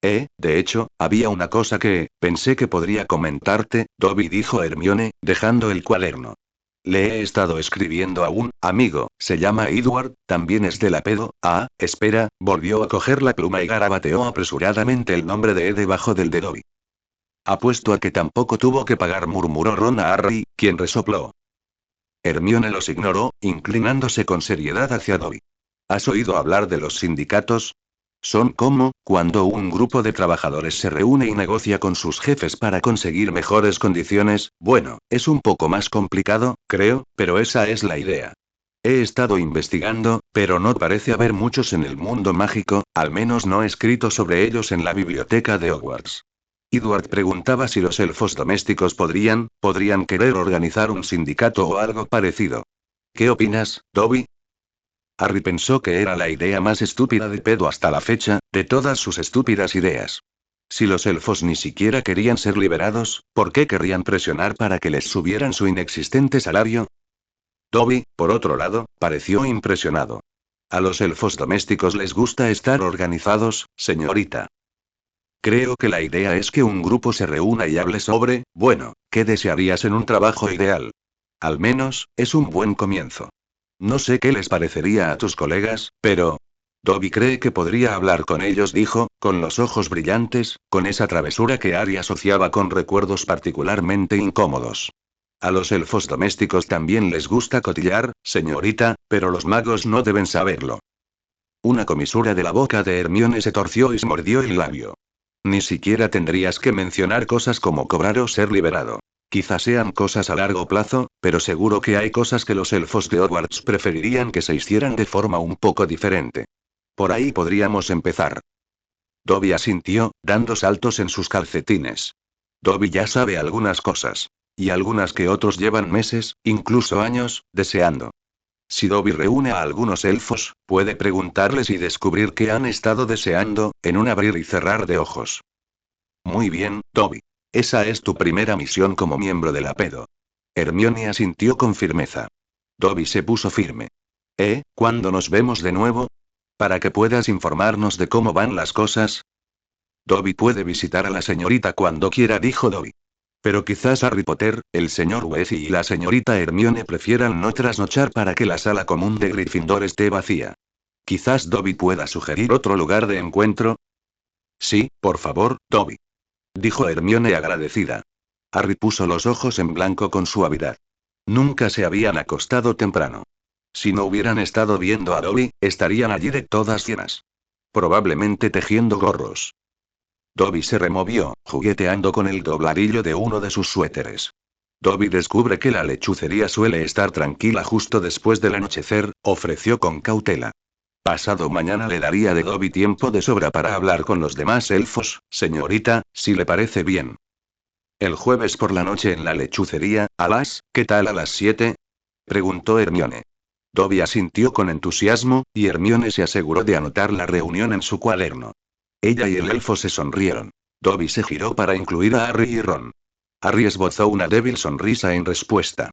S1: De hecho, había una cosa que, pensé que podría comentarte, Dobby, dijo Hermione, dejando el cuaderno. Le he estado escribiendo a un amigo, se llama Edward, también es del apedo. Espera, volvió a coger la pluma y garabateó apresuradamente el nombre de debajo del de Dobby. Apuesto a que tampoco tuvo que pagar, murmuró Ron a Harry, quien resopló. Hermione los ignoró, inclinándose con seriedad hacia Dobby. ¿Has oído hablar de los sindicatos? Son como, cuando un grupo de trabajadores se reúne y negocia con sus jefes para conseguir mejores condiciones. Bueno, es un poco más complicado, creo, pero esa es la idea. He estado investigando, pero no parece haber muchos en el mundo mágico, al menos no escrito sobre ellos en la biblioteca de Hogwarts. Edward preguntaba si los elfos domésticos podrían querer organizar un sindicato o algo parecido. ¿Qué opinas, Dobby? Harry pensó que era la idea más estúpida de pedo hasta la fecha, de todas sus estúpidas ideas. Si los elfos ni siquiera querían ser liberados, ¿por qué querrían presionar para que les subieran su inexistente salario? Dobby, por otro lado, pareció impresionado. A los elfos domésticos les gusta estar organizados, señorita. Creo que la idea es que un grupo se reúna y hable sobre, bueno, ¿qué desearías en un trabajo ideal? Al menos, es un buen comienzo. No sé qué les parecería a tus colegas, pero... Dobby cree que podría hablar con ellos, dijo, con los ojos brillantes, con esa travesura que Harry asociaba con recuerdos particularmente incómodos. A los elfos domésticos también les gusta cotillar, señorita, pero los magos no deben saberlo. Una comisura de la boca de Hermione se torció y se mordió el labio. Ni siquiera tendrías que mencionar cosas como cobrar o ser liberado. Quizás sean cosas a largo plazo, pero seguro que hay cosas que los elfos de Hogwarts preferirían que se hicieran de forma un poco diferente. Por ahí podríamos empezar. Dobby asintió, dando saltos en sus calcetines. Dobby ya sabe algunas cosas. Y algunas que otros llevan meses, incluso años, deseando. Si Dobby reúne a algunos elfos, puede preguntarles y descubrir qué han estado deseando, en un abrir y cerrar de ojos. Muy bien, Dobby. Esa es tu primera misión como miembro del apedo. Hermione asintió con firmeza. Dobby se puso firme. ¿Cuándo nos vemos de nuevo? Para que puedas informarnos de cómo van las cosas. Dobby puede visitar a la señorita cuando quiera, dijo Dobby. Pero quizás Harry Potter, el señor Weasley y la señorita Hermione prefieran no trasnochar para que la sala común de Gryffindor esté vacía. Quizás Dobby pueda sugerir otro lugar de encuentro. Sí, por favor, Dobby. Dijo Hermione agradecida. Harry puso los ojos en blanco con suavidad. Nunca se habían acostado temprano. Si no hubieran estado viendo a Dobby, estarían allí de todas llenas. Probablemente tejiendo gorros. Dobby se removió, jugueteando con el dobladillo de uno de sus suéteres. Dobby descubre que la lechucería suele estar tranquila justo después del anochecer, ofreció con cautela. Pasado mañana le daría de Dobby tiempo de sobra para hablar con los demás elfos, señorita, si le parece bien. El jueves por la noche en la lechucería, ¿qué tal a las 7? Preguntó Hermione. Dobby asintió con entusiasmo, y Hermione se aseguró de anotar la reunión en su cuaderno. Ella y el elfo se sonrieron. Dobby se giró para incluir a Harry y Ron. Harry esbozó una débil sonrisa en respuesta.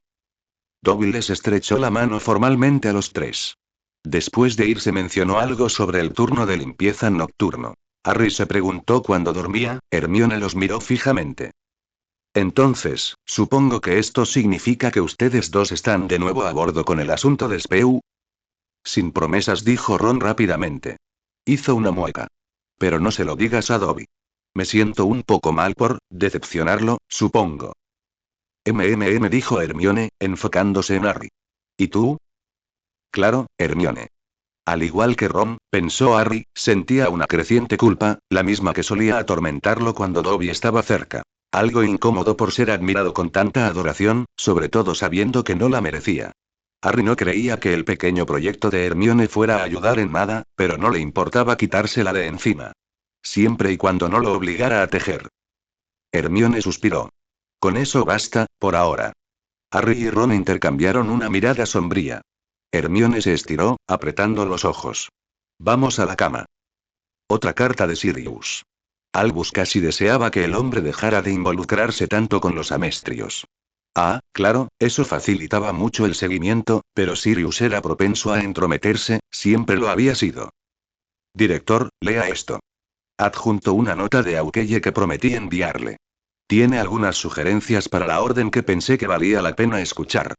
S1: Dobby les estrechó la mano formalmente a los tres. Después de irse mencionó algo sobre el turno de limpieza nocturno. Harry se preguntó cuándo dormía, Hermione los miró fijamente. Entonces, supongo que esto significa que ustedes dos están de nuevo a bordo con el asunto de Spew. Sin promesas, dijo Ron rápidamente. Hizo una mueca. Pero no se lo digas a Dobby. Me siento un poco mal por decepcionarlo, supongo. Dijo Hermione, enfocándose en Harry. ¿Y tú? Claro, Hermione. Al igual que Ron, pensó Harry, sentía una creciente culpa, la misma que solía atormentarlo cuando Dobby estaba cerca. Algo incómodo por ser admirado con tanta adoración, sobre todo sabiendo que no la merecía. Harry no creía que el pequeño proyecto de Hermione fuera a ayudar en nada, pero no le importaba quitársela de encima. Siempre y cuando no lo obligara a tejer. Hermione suspiró. Con eso basta, por ahora. Harry y Ron intercambiaron una mirada sombría. Hermione se estiró, apretando los ojos. Vamos a la cama. Otra carta de Sirius. Albus casi deseaba que el hombre dejara de involucrarse tanto con los amestrios. Claro, eso facilitaba mucho el seguimiento, pero Sirius era propenso a entrometerse, siempre lo había sido. Director, lea esto. Adjunto una nota de Aukeye que prometí enviarle. Tiene algunas sugerencias para la orden que pensé que valía la pena escuchar.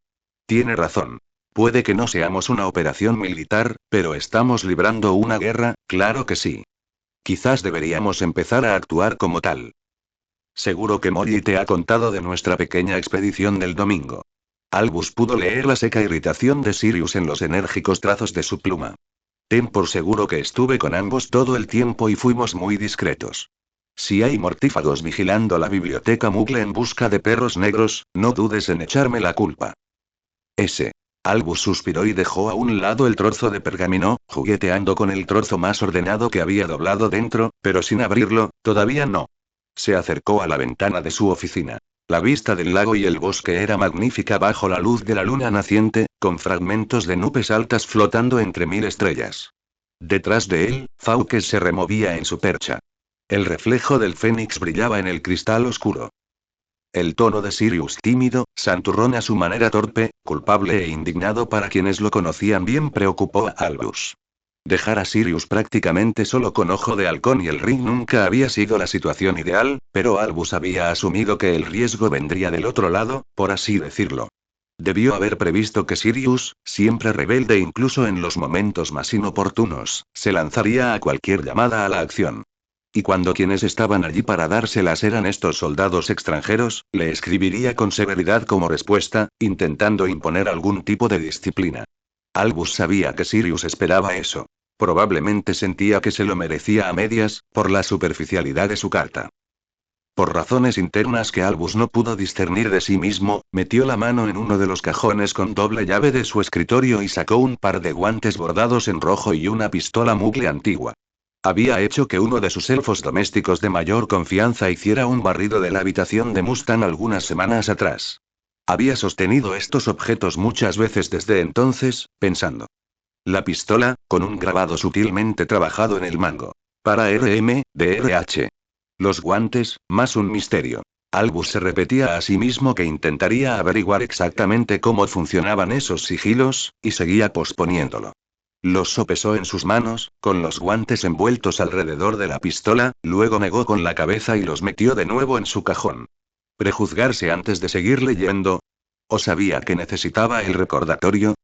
S1: Tiene razón. Puede que no seamos una operación militar, pero estamos librando una guerra, claro que sí. Quizás deberíamos empezar a actuar como tal. Seguro que Molly te ha contado de nuestra pequeña expedición del domingo. Albus pudo leer la seca irritación de Sirius en los enérgicos trazos de su pluma. Ten por seguro que estuve con ambos todo el tiempo y fuimos muy discretos. Si hay mortífagos vigilando la biblioteca Muggle en busca de perros negros, no dudes en echarme la culpa. Albus suspiró y dejó a un lado el trozo de pergamino, jugueteando con el trozo más ordenado que había doblado dentro, pero sin abrirlo, todavía no. Se acercó a la ventana de su oficina. La vista del lago y el bosque era magnífica bajo la luz de la luna naciente, con fragmentos de nubes altas flotando entre 1000 estrellas. Detrás de él, Fawkes se removía en su percha. El reflejo del fénix brillaba en el cristal oscuro. El tono de Sirius tímido, santurrón a su manera torpe, culpable e indignado para quienes lo conocían bien preocupó a Albus. Dejar a Sirius prácticamente solo con Ojo de Halcón y el ring nunca había sido la situación ideal, pero Albus había asumido que el riesgo vendría del otro lado, por así decirlo. Debió haber previsto que Sirius, siempre rebelde incluso en los momentos más inoportunos, se lanzaría a cualquier llamada a la acción. Y cuando quienes estaban allí para dárselas eran estos soldados extranjeros, le escribiría con severidad como respuesta, intentando imponer algún tipo de disciplina. Albus sabía que Sirius esperaba eso. Probablemente sentía que se lo merecía a medias, por la superficialidad de su carta. Por razones internas que Albus no pudo discernir de sí mismo, metió la mano en uno de los cajones con doble llave de su escritorio y sacó un par de guantes bordados en rojo y una pistola Muggle antigua. Había hecho que uno de sus elfos domésticos de mayor confianza hiciera un barrido de la habitación de Mustang algunas semanas atrás. Había sostenido estos objetos muchas veces desde entonces, pensando. La pistola, con un grabado sutilmente trabajado en el mango. Para RM, de RH. Los guantes, más un misterio. Albus se repetía a sí mismo que intentaría averiguar exactamente cómo funcionaban esos sigilos, y seguía posponiéndolo. Los sopesó en sus manos, con los guantes envueltos alrededor de la pistola, luego negó con la cabeza y los metió de nuevo en su cajón. ¿Prejuzgarse antes de seguir leyendo? ¿O sabía que necesitaba el recordatorio?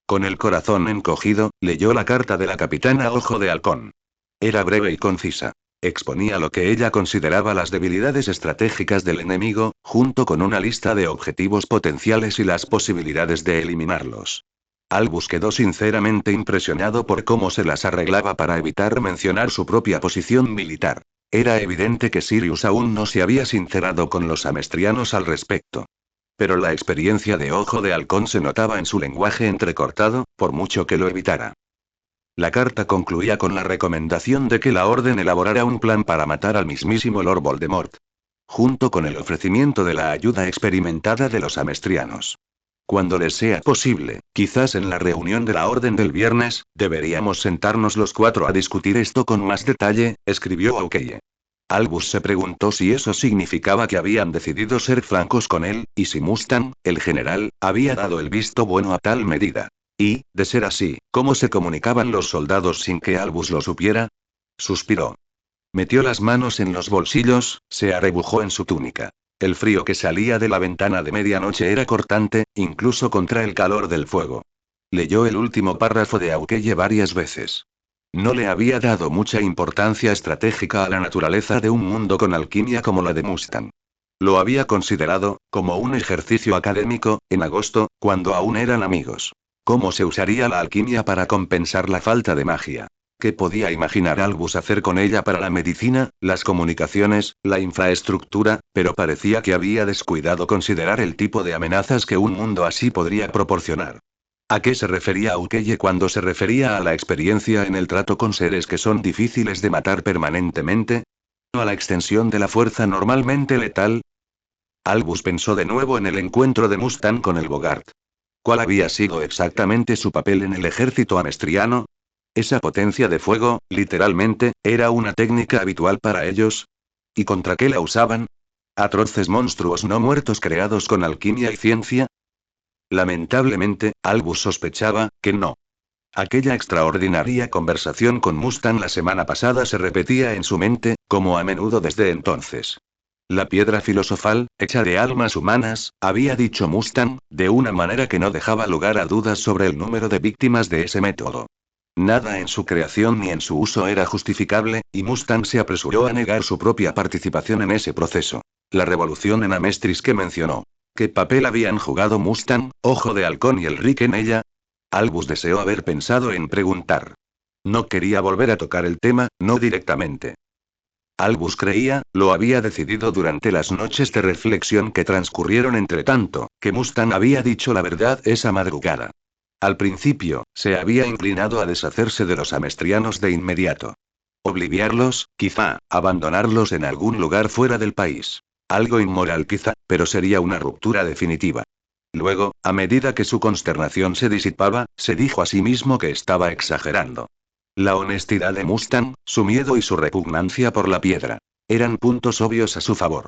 S1: Con el corazón encogido, leyó la carta de la capitana Ojo de Halcón. Era breve y concisa. Exponía lo que ella consideraba las debilidades estratégicas del enemigo, junto con una lista de objetivos potenciales y las posibilidades de eliminarlos. Albus quedó sinceramente impresionado por cómo se las arreglaba para evitar mencionar su propia posición militar. Era evidente que Sirius aún no se había sincerado con los amestrianos al respecto. Pero la experiencia de Ojo de Halcón se notaba en su lenguaje entrecortado, por mucho que lo evitara. La carta concluía con la recomendación de que la Orden elaborara un plan para matar al mismísimo Lord Voldemort. Junto con el ofrecimiento de la ayuda experimentada de los amestrianos. Cuando les sea posible, quizás en la reunión de la Orden del viernes, deberíamos sentarnos los cuatro a discutir esto con más detalle, escribió Aukeye. Albus se preguntó si eso significaba que habían decidido ser francos con él, y si Mustang, el general, había dado el visto bueno a tal medida. Y, de ser así, ¿cómo se comunicaban los soldados sin que Albus lo supiera? Suspiró. Metió las manos en los bolsillos, se arrebujó en su túnica. El frío que salía de la ventana de medianoche era cortante, incluso contra el calor del fuego. Leyó el último párrafo de Aukeye varias veces. No le había dado mucha importancia estratégica a la naturaleza de un mundo con alquimia como la de Mustang. Lo había considerado, como un ejercicio académico, en agosto, cuando aún eran amigos. ¿Cómo se usaría la alquimia para compensar la falta de magia? ¿Qué podía imaginar Albus hacer con ella para la medicina, las comunicaciones, la infraestructura? Pero parecía que había descuidado considerar el tipo de amenazas que un mundo así podría proporcionar. ¿A qué se refería Aukeye cuando se refería a la experiencia en el trato con seres que son difíciles de matar permanentemente? ¿O a la extensión de la fuerza normalmente letal? Albus pensó de nuevo en el encuentro de Mustang con el Bogart. ¿Cuál había sido exactamente su papel en el ejército amestriano? Esa potencia de fuego, literalmente, era una técnica habitual para ellos. ¿Y contra qué la usaban? ¿Atroces monstruos no muertos creados con alquimia y ciencia? Lamentablemente, Albus sospechaba que no. Aquella extraordinaria conversación con Mustang la semana pasada se repetía en su mente, como a menudo desde entonces. La piedra filosofal, hecha de almas humanas, había dicho Mustang, de una manera que no dejaba lugar a dudas sobre el número de víctimas de ese método. Nada en su creación ni en su uso era justificable, y Mustang se apresuró a negar su propia participación en ese proceso. La revolución en Amestris que mencionó. ¿Qué papel habían jugado Mustang, Ojo de Halcón y Elric en ella? Albus deseó haber pensado en preguntar. No quería volver a tocar el tema, no directamente. Albus creía, lo había decidido durante las noches de reflexión que transcurrieron entre tanto, que Mustang había dicho la verdad esa madrugada. Al principio, se había inclinado a deshacerse de los amestrianos de inmediato. Obliviarlos, quizá, abandonarlos en algún lugar fuera del país. Algo inmoral quizá, pero sería una ruptura definitiva. Luego, a medida que su consternación se disipaba, se dijo a sí mismo que estaba exagerando. La honestidad de Mustang, su miedo y su repugnancia por la piedra. Eran puntos obvios a su favor.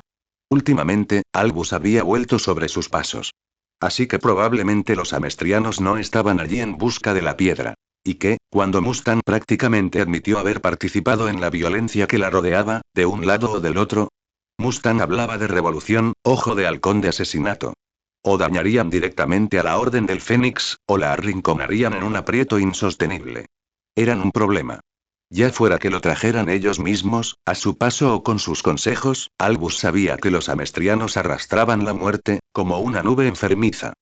S1: Últimamente, Albus había vuelto sobre sus pasos. Así que probablemente los amestrianos no estaban allí en busca de la piedra. Y que, cuando Mustang prácticamente admitió haber participado en la violencia que la rodeaba, de un lado o del otro, Mustang hablaba de revolución, Ojo de Halcón de asesinato. O dañarían directamente a la Orden del Fénix, o la arrinconarían en un aprieto insostenible. Eran un problema. Ya fuera que lo trajeran ellos mismos, a su paso o con sus consejos, Albus sabía que los amestrianos arrastraban la muerte, como una nube enfermiza.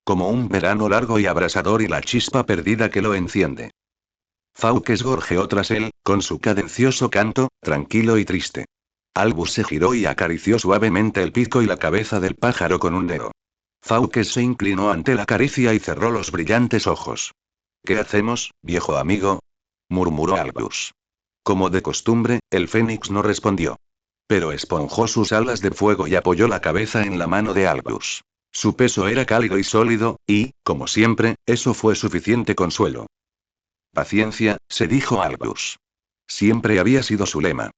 S1: Como un verano largo y abrasador y la chispa perdida que lo enciende. Fawkes gorjeó tras él, con su cadencioso canto, tranquilo y triste. Albus se giró y acarició suavemente el pico y la cabeza del pájaro con un dedo. Fawkes se inclinó ante la caricia y cerró los brillantes ojos. ¿Qué hacemos, viejo amigo? Murmuró Albus. Como de costumbre, el Fénix no respondió. Pero esponjó sus alas de fuego y apoyó la cabeza en la mano de Albus. Su peso era cálido y sólido, y, como siempre, eso fue suficiente consuelo. Paciencia, se dijo Albus. Siempre había sido su lema.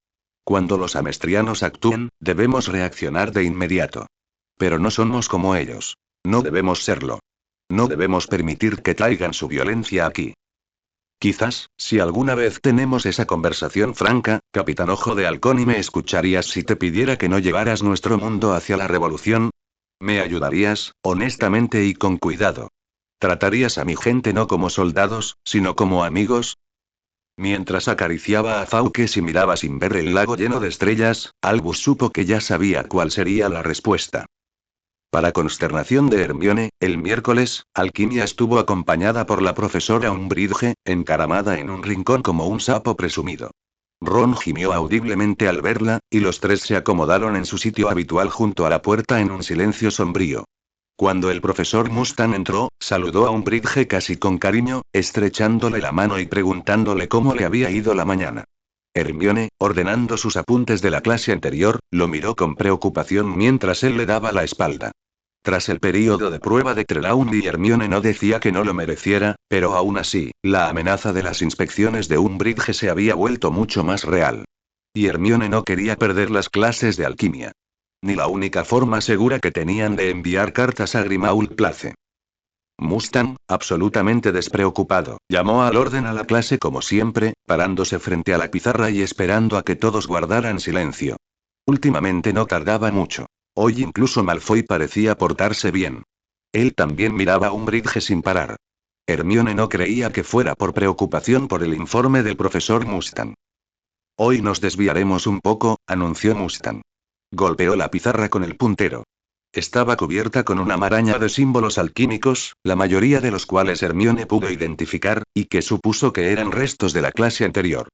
S1: Cuando los amestrianos actúen, debemos reaccionar de inmediato. Pero no somos como ellos. No debemos serlo. No debemos permitir que traigan su violencia aquí. Quizás, si alguna vez tenemos esa conversación franca, Capitán Ojo de Halcón, y me escucharías si te pidiera que no llevaras nuestro mundo hacia la revolución. ¿Me ayudarías, honestamente y con cuidado? ¿Tratarías a mi gente no como soldados, sino como amigos? Mientras acariciaba a Fawkes y miraba sin ver el lago lleno de estrellas, Albus supo que ya sabía cuál sería la respuesta. Para consternación de Hermione, el miércoles, Alquimia estuvo acompañada por la profesora Umbridge, encaramada en un rincón como un sapo presumido. Ron gimió audiblemente al verla, y los tres se acomodaron en su sitio habitual junto a la puerta en un silencio sombrío. Cuando el profesor Mustang entró, saludó a Umbridge casi con cariño, estrechándole la mano y preguntándole cómo le había ido la mañana. Hermione, ordenando sus apuntes de la clase anterior, lo miró con preocupación mientras él le daba la espalda. Tras el período de prueba de Trelawney, Hermione no decía que no lo mereciera, pero aún así, la amenaza de las inspecciones de Umbridge se había vuelto mucho más real. Y Hermione no quería perder las clases de alquimia. Ni la única forma segura que tenían de enviar cartas a Grimmauld Place. Mustang, absolutamente despreocupado, llamó al orden a la clase como siempre, parándose frente a la pizarra y esperando a que todos guardaran silencio. Últimamente no tardaba mucho. Hoy incluso Malfoy parecía portarse bien. Él también miraba a Umbridge sin parar. Hermione no creía que fuera por preocupación por el informe del profesor Mustang. Hoy nos desviaremos un poco, anunció Mustang. Golpeó la pizarra con el puntero. Estaba cubierta con una maraña de símbolos alquímicos, la mayoría de los cuales Hermione pudo identificar, y que supuso que eran restos de la clase anterior.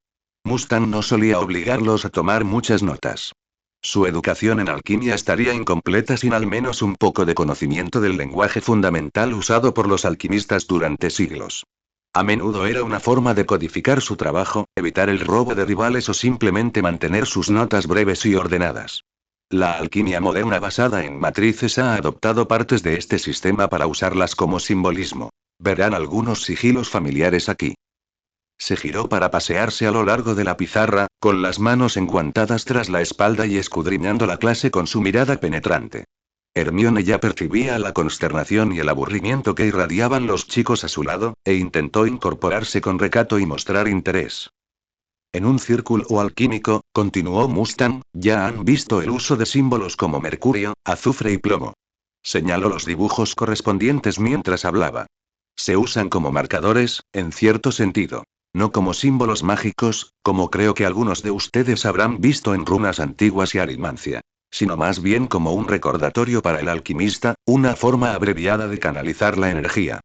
S1: Mustang no solía obligarlos a tomar muchas notas. Su educación en alquimia estaría incompleta sin al menos un poco de conocimiento del lenguaje fundamental usado por los alquimistas durante siglos. A menudo era una forma de codificar su trabajo, evitar el robo de rivales o simplemente mantener sus notas breves y ordenadas. La alquimia moderna basada en matrices ha adoptado partes de este sistema para usarlas como simbolismo. Verán algunos sigilos familiares aquí. Se giró para pasearse a lo largo de la pizarra, con las manos enguantadas tras la espalda y escudriñando la clase con su mirada penetrante. Hermione ya percibía la consternación y el aburrimiento que irradiaban los chicos a su lado, e intentó incorporarse con recato y mostrar interés. En un círculo alquímico, continuó Mustang, ya han visto el uso de símbolos como mercurio, azufre y plomo. Señaló los dibujos correspondientes mientras hablaba. Se usan como marcadores, en cierto sentido. No como símbolos mágicos, como creo que algunos de ustedes habrán visto en runas antiguas y arimancia. Sino más bien como un recordatorio para el alquimista, una forma abreviada de canalizar la energía.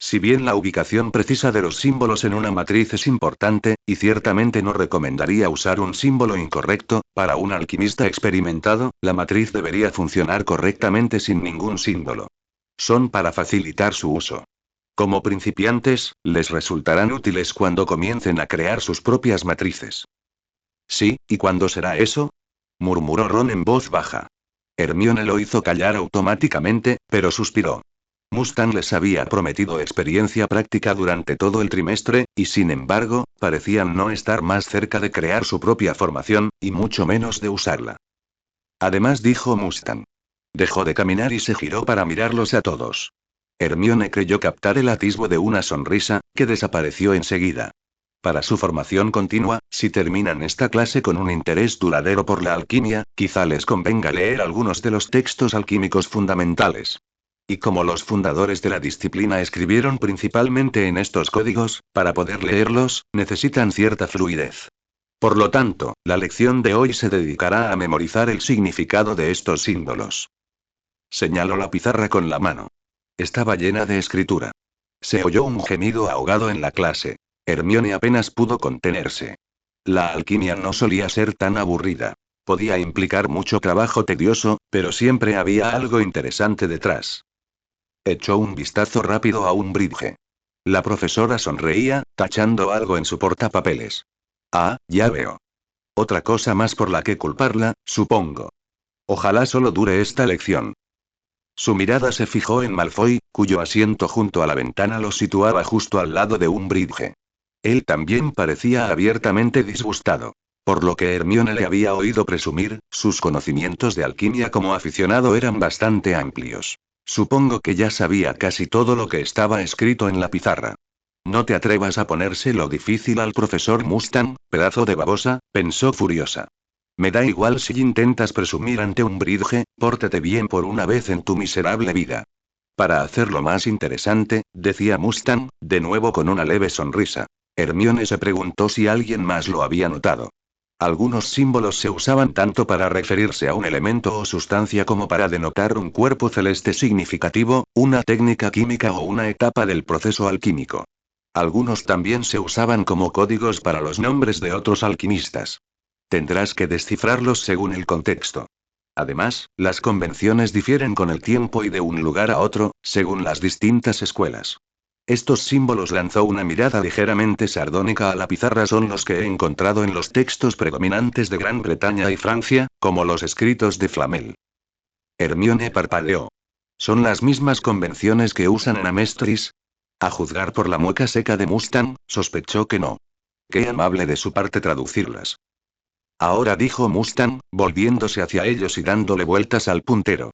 S1: Si bien la ubicación precisa de los símbolos en una matriz es importante, y ciertamente no recomendaría usar un símbolo incorrecto, para un alquimista experimentado, la matriz debería funcionar correctamente sin ningún símbolo. Son para facilitar su uso. Como principiantes, les resultarán útiles cuando comiencen a crear sus propias matrices. Sí, ¿y cuándo será eso? Murmuró Ron en voz baja. Hermione lo hizo callar automáticamente, pero suspiró. Mustang les había prometido experiencia práctica durante todo el trimestre, y sin embargo, parecían no estar más cerca de crear su propia formación, y mucho menos de usarla. Además, dijo Mustang. Dejó de caminar y se giró para mirarlos a todos. Hermione creyó captar el atisbo de una sonrisa, que desapareció enseguida. Para su formación continua, si terminan esta clase con un interés duradero por la alquimia, quizá les convenga leer algunos de los textos alquímicos fundamentales. Y como los fundadores de la disciplina escribieron principalmente en estos códigos, para poder leerlos, necesitan cierta fluidez. Por lo tanto, la lección de hoy se dedicará a memorizar el significado de estos símbolos. Señaló la pizarra con la mano. Estaba llena de escritura. Se oyó un gemido ahogado en la clase. Hermione apenas pudo contenerse. La alquimia no solía ser tan aburrida. Podía implicar mucho trabajo tedioso, pero siempre había algo interesante detrás. Echó un vistazo rápido a Umbridge. La profesora sonreía, tachando algo en su portapapeles. Ah, ya veo. Otra cosa más por la que culparla, supongo. Ojalá solo dure esta lección. Su mirada se fijó en Malfoy, cuyo asiento junto a la ventana lo situaba justo al lado de Umbridge. Él también parecía abiertamente disgustado. Por lo que Hermione le había oído presumir, sus conocimientos de alquimia como aficionado eran bastante amplios. Supongo que ya sabía casi todo lo que estaba escrito en la pizarra. No te atrevas a ponérselo difícil al profesor Mustang, pedazo de babosa, pensó furiosa. Me da igual si intentas presumir ante un Umbridge, pórtate bien por una vez en tu miserable vida. Para hacerlo más interesante, decía Mustang, de nuevo con una leve sonrisa. Hermione se preguntó si alguien más lo había notado. Algunos símbolos se usaban tanto para referirse a un elemento o sustancia como para denotar un cuerpo celeste significativo, una técnica química o una etapa del proceso alquímico. Algunos también se usaban como códigos para los nombres de otros alquimistas. Tendrás que descifrarlos según el contexto. Además, las convenciones difieren con el tiempo y de un lugar a otro, según las distintas escuelas. Estos símbolos, lanzó una mirada ligeramente sardónica a la pizarra, son los que he encontrado en los textos predominantes de Gran Bretaña y Francia, como los escritos de Flamel. Hermione parpadeó. ¿Son las mismas convenciones que usan en Amestris? A juzgar por la mueca seca de Mustang, sospechó que no. Qué amable de su parte traducirlas. Ahora, dijo Mustang, volviéndose hacia ellos y dándole vueltas al puntero.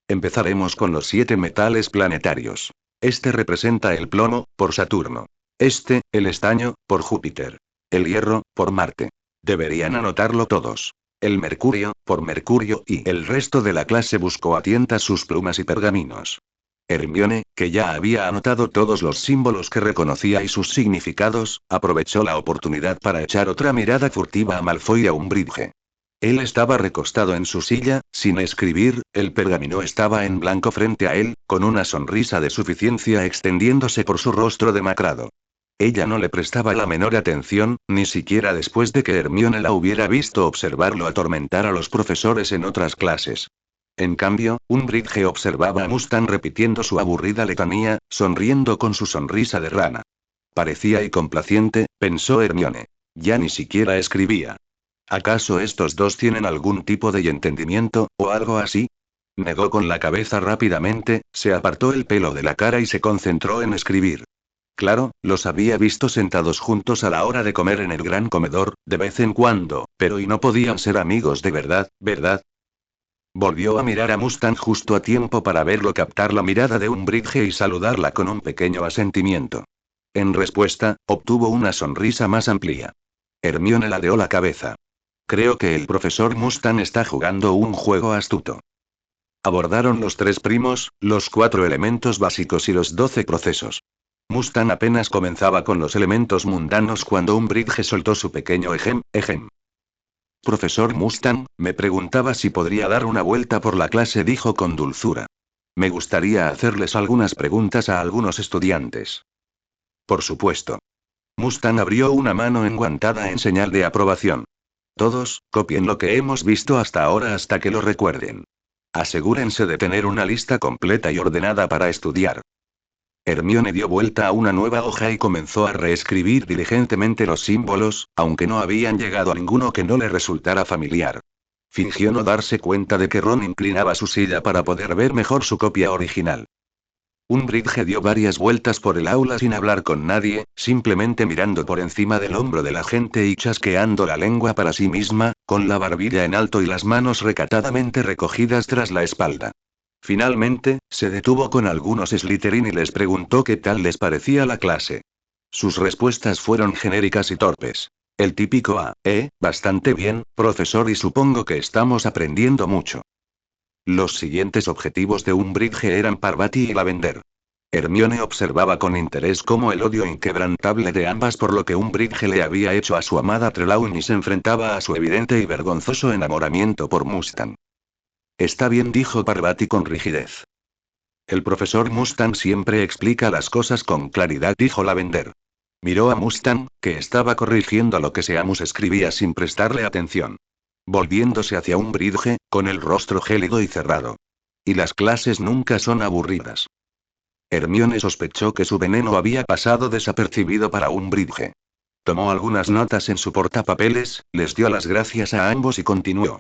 S1: Empezaremos con los 7 metales planetarios. Este representa el plomo, por Saturno. Este, el estaño, por Júpiter. El hierro, por Marte. Deberían anotarlo todos. El mercurio, por Mercurio, y el resto de la clase buscó a tientas sus plumas y pergaminos. Hermione, que ya había anotado todos los símbolos que reconocía y sus significados, aprovechó la oportunidad para echar otra mirada furtiva a Malfoy y a Umbridge. Él estaba recostado en su silla, sin escribir, el pergamino estaba en blanco frente a él, con una sonrisa de suficiencia extendiéndose por su rostro demacrado. Ella no le prestaba la menor atención, ni siquiera después de que Hermione la hubiera visto observarlo atormentar a los profesores en otras clases. En cambio, Umbridge observaba a Mustang repitiendo su aburrida letanía, sonriendo con su sonrisa de rana. Parecía y complaciente, pensó Hermione. Ya ni siquiera escribía. ¿Acaso estos dos tienen algún tipo de entendimiento, o algo así? Negó con la cabeza rápidamente, se apartó el pelo de la cara y se concentró en escribir. Claro, los había visto sentados juntos a la hora de comer en el gran comedor, de vez en cuando, pero y no podían ser amigos de verdad, ¿verdad? Volvió a mirar a Mustang justo a tiempo para verlo captar la mirada de Umbridge y saludarla con un pequeño asentimiento. En respuesta, obtuvo una sonrisa más amplia. Hermione ladeó la cabeza. Creo que el profesor Mustang está jugando un juego astuto. Abordaron los 3 primos, los 4 elementos básicos y los 12 procesos. Mustang apenas comenzaba con los elementos mundanos cuando Umbridge soltó su pequeño ejem. Profesor Mustang, me preguntaba si podría dar una vuelta por la clase, dijo con dulzura. Me gustaría hacerles algunas preguntas a algunos estudiantes. Por supuesto. Mustang abrió una mano enguantada en señal de aprobación. Todos, copien lo que hemos visto hasta ahora hasta que lo recuerden. Asegúrense de tener una lista completa y ordenada para estudiar. Hermione dio vuelta a una nueva hoja y comenzó a reescribir diligentemente los símbolos, aunque no habían llegado a ninguno que no le resultara familiar. Fingió no darse cuenta de que Ron inclinaba su silla para poder ver mejor su copia original. Umbridge dio varias vueltas por el aula sin hablar con nadie, simplemente mirando por encima del hombro de la gente y chasqueando la lengua para sí misma, con la barbilla en alto y las manos recatadamente recogidas tras la espalda. Finalmente, se detuvo con algunos Slytherin y les preguntó qué tal les parecía la clase. Sus respuestas fueron genéricas y torpes. El típico bastante bien, profesor, y supongo que estamos aprendiendo mucho. Los siguientes objetivos de Umbridge eran Parvati y Lavender. Hermione observaba con interés cómo el odio inquebrantable de ambas por lo que Umbridge le había hecho a su amada Trelawney se enfrentaba a su evidente y vergonzoso enamoramiento por Mustang. Está bien, dijo Parvati con rigidez. El profesor Mustang siempre explica las cosas con claridad, dijo Lavender. Miró a Mustang, que estaba corrigiendo lo que Seamus escribía sin prestarle atención. Volviéndose hacia Umbridge, con el rostro gélido y cerrado. Y las clases nunca son aburridas. Hermione sospechó que su veneno había pasado desapercibido para Umbridge. Tomó algunas notas en su portapapeles, les dio las gracias a ambos y continuó.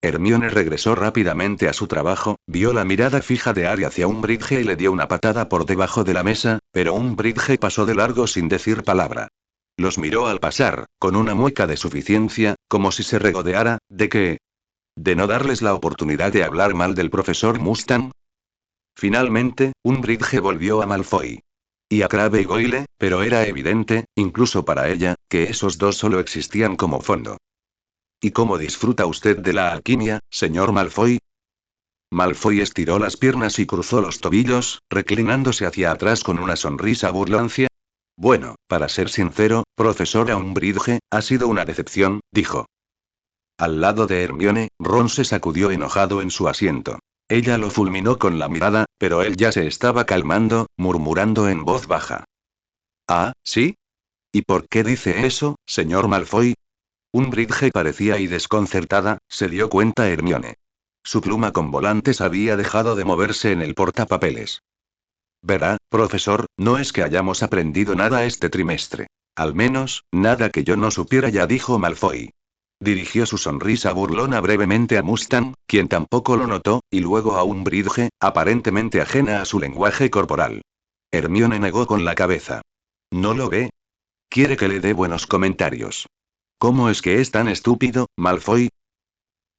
S1: Hermione regresó rápidamente a su trabajo, vio la mirada fija de Harry hacia Umbridge y le dio una patada por debajo de la mesa, pero Umbridge pasó de largo sin decir palabra. Los miró al pasar, con una mueca de suficiencia, como si se regodeara, ¿de qué? ¿De no darles la oportunidad de hablar mal del profesor Mustang? Finalmente, Umbridge volvió a Malfoy. Y a Crabbe y Goyle, pero era evidente, incluso para ella, que esos dos solo existían como fondo. ¿Y cómo disfruta usted de la alquimia, señor Malfoy? Malfoy estiró las piernas y cruzó los tobillos, reclinándose hacia atrás con una sonrisa burlancia. Bueno, para ser sincero, profesora Umbridge, ha sido una decepción, dijo. Al lado de Hermione, Ron se sacudió enojado en su asiento. Ella lo fulminó con la mirada, pero él ya se estaba calmando, murmurando en voz baja. Ah, ¿sí? ¿Y por qué dice eso, señor Malfoy? Umbridge parecía y desconcertada, se dio cuenta Hermione. Su pluma con volantes había dejado de moverse en el portapapeles. Verá, profesor, no es que hayamos aprendido nada este trimestre. Al menos, nada que yo no supiera ya, dijo Malfoy. Dirigió su sonrisa burlona brevemente a Mustang, quien tampoco lo notó, y luego a Umbridge, aparentemente ajena a su lenguaje corporal. Hermione negó con la cabeza. ¿No lo ve? Quiere que le dé buenos comentarios. ¿Cómo es que es tan estúpido, Malfoy?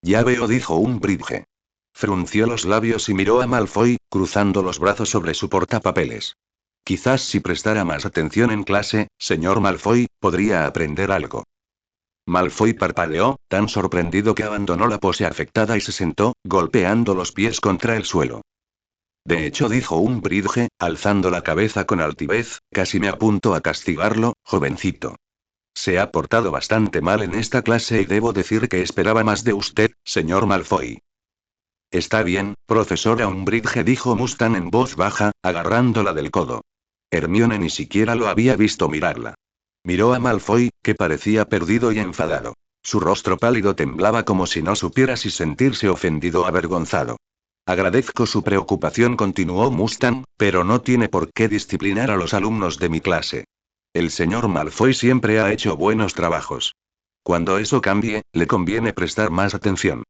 S1: Ya veo, dijo Umbridge. Frunció los labios y miró a Malfoy, cruzando los brazos sobre su portapapeles. Quizás si prestara más atención en clase, señor Malfoy, podría aprender algo. Malfoy parpadeó, tan sorprendido que abandonó la pose afectada y se sentó, golpeando los pies contra el suelo. De hecho, dijo Umbridge, alzando la cabeza con altivez, casi me apunto a castigarlo, jovencito. Se ha portado bastante mal en esta clase y debo decir que esperaba más de usted, señor Malfoy. Está bien, profesora Umbridge, dijo Mustang en voz baja, agarrándola del codo. Hermione ni siquiera lo había visto mirarla. Miró a Malfoy, que parecía perdido y enfadado. Su rostro pálido temblaba como si no supiera si sentirse ofendido o avergonzado. Agradezco su preocupación, continuó Mustang, pero no tiene por qué disciplinar a los alumnos de mi clase. El señor Malfoy siempre ha hecho buenos trabajos. Cuando eso cambie, le conviene prestar más atención.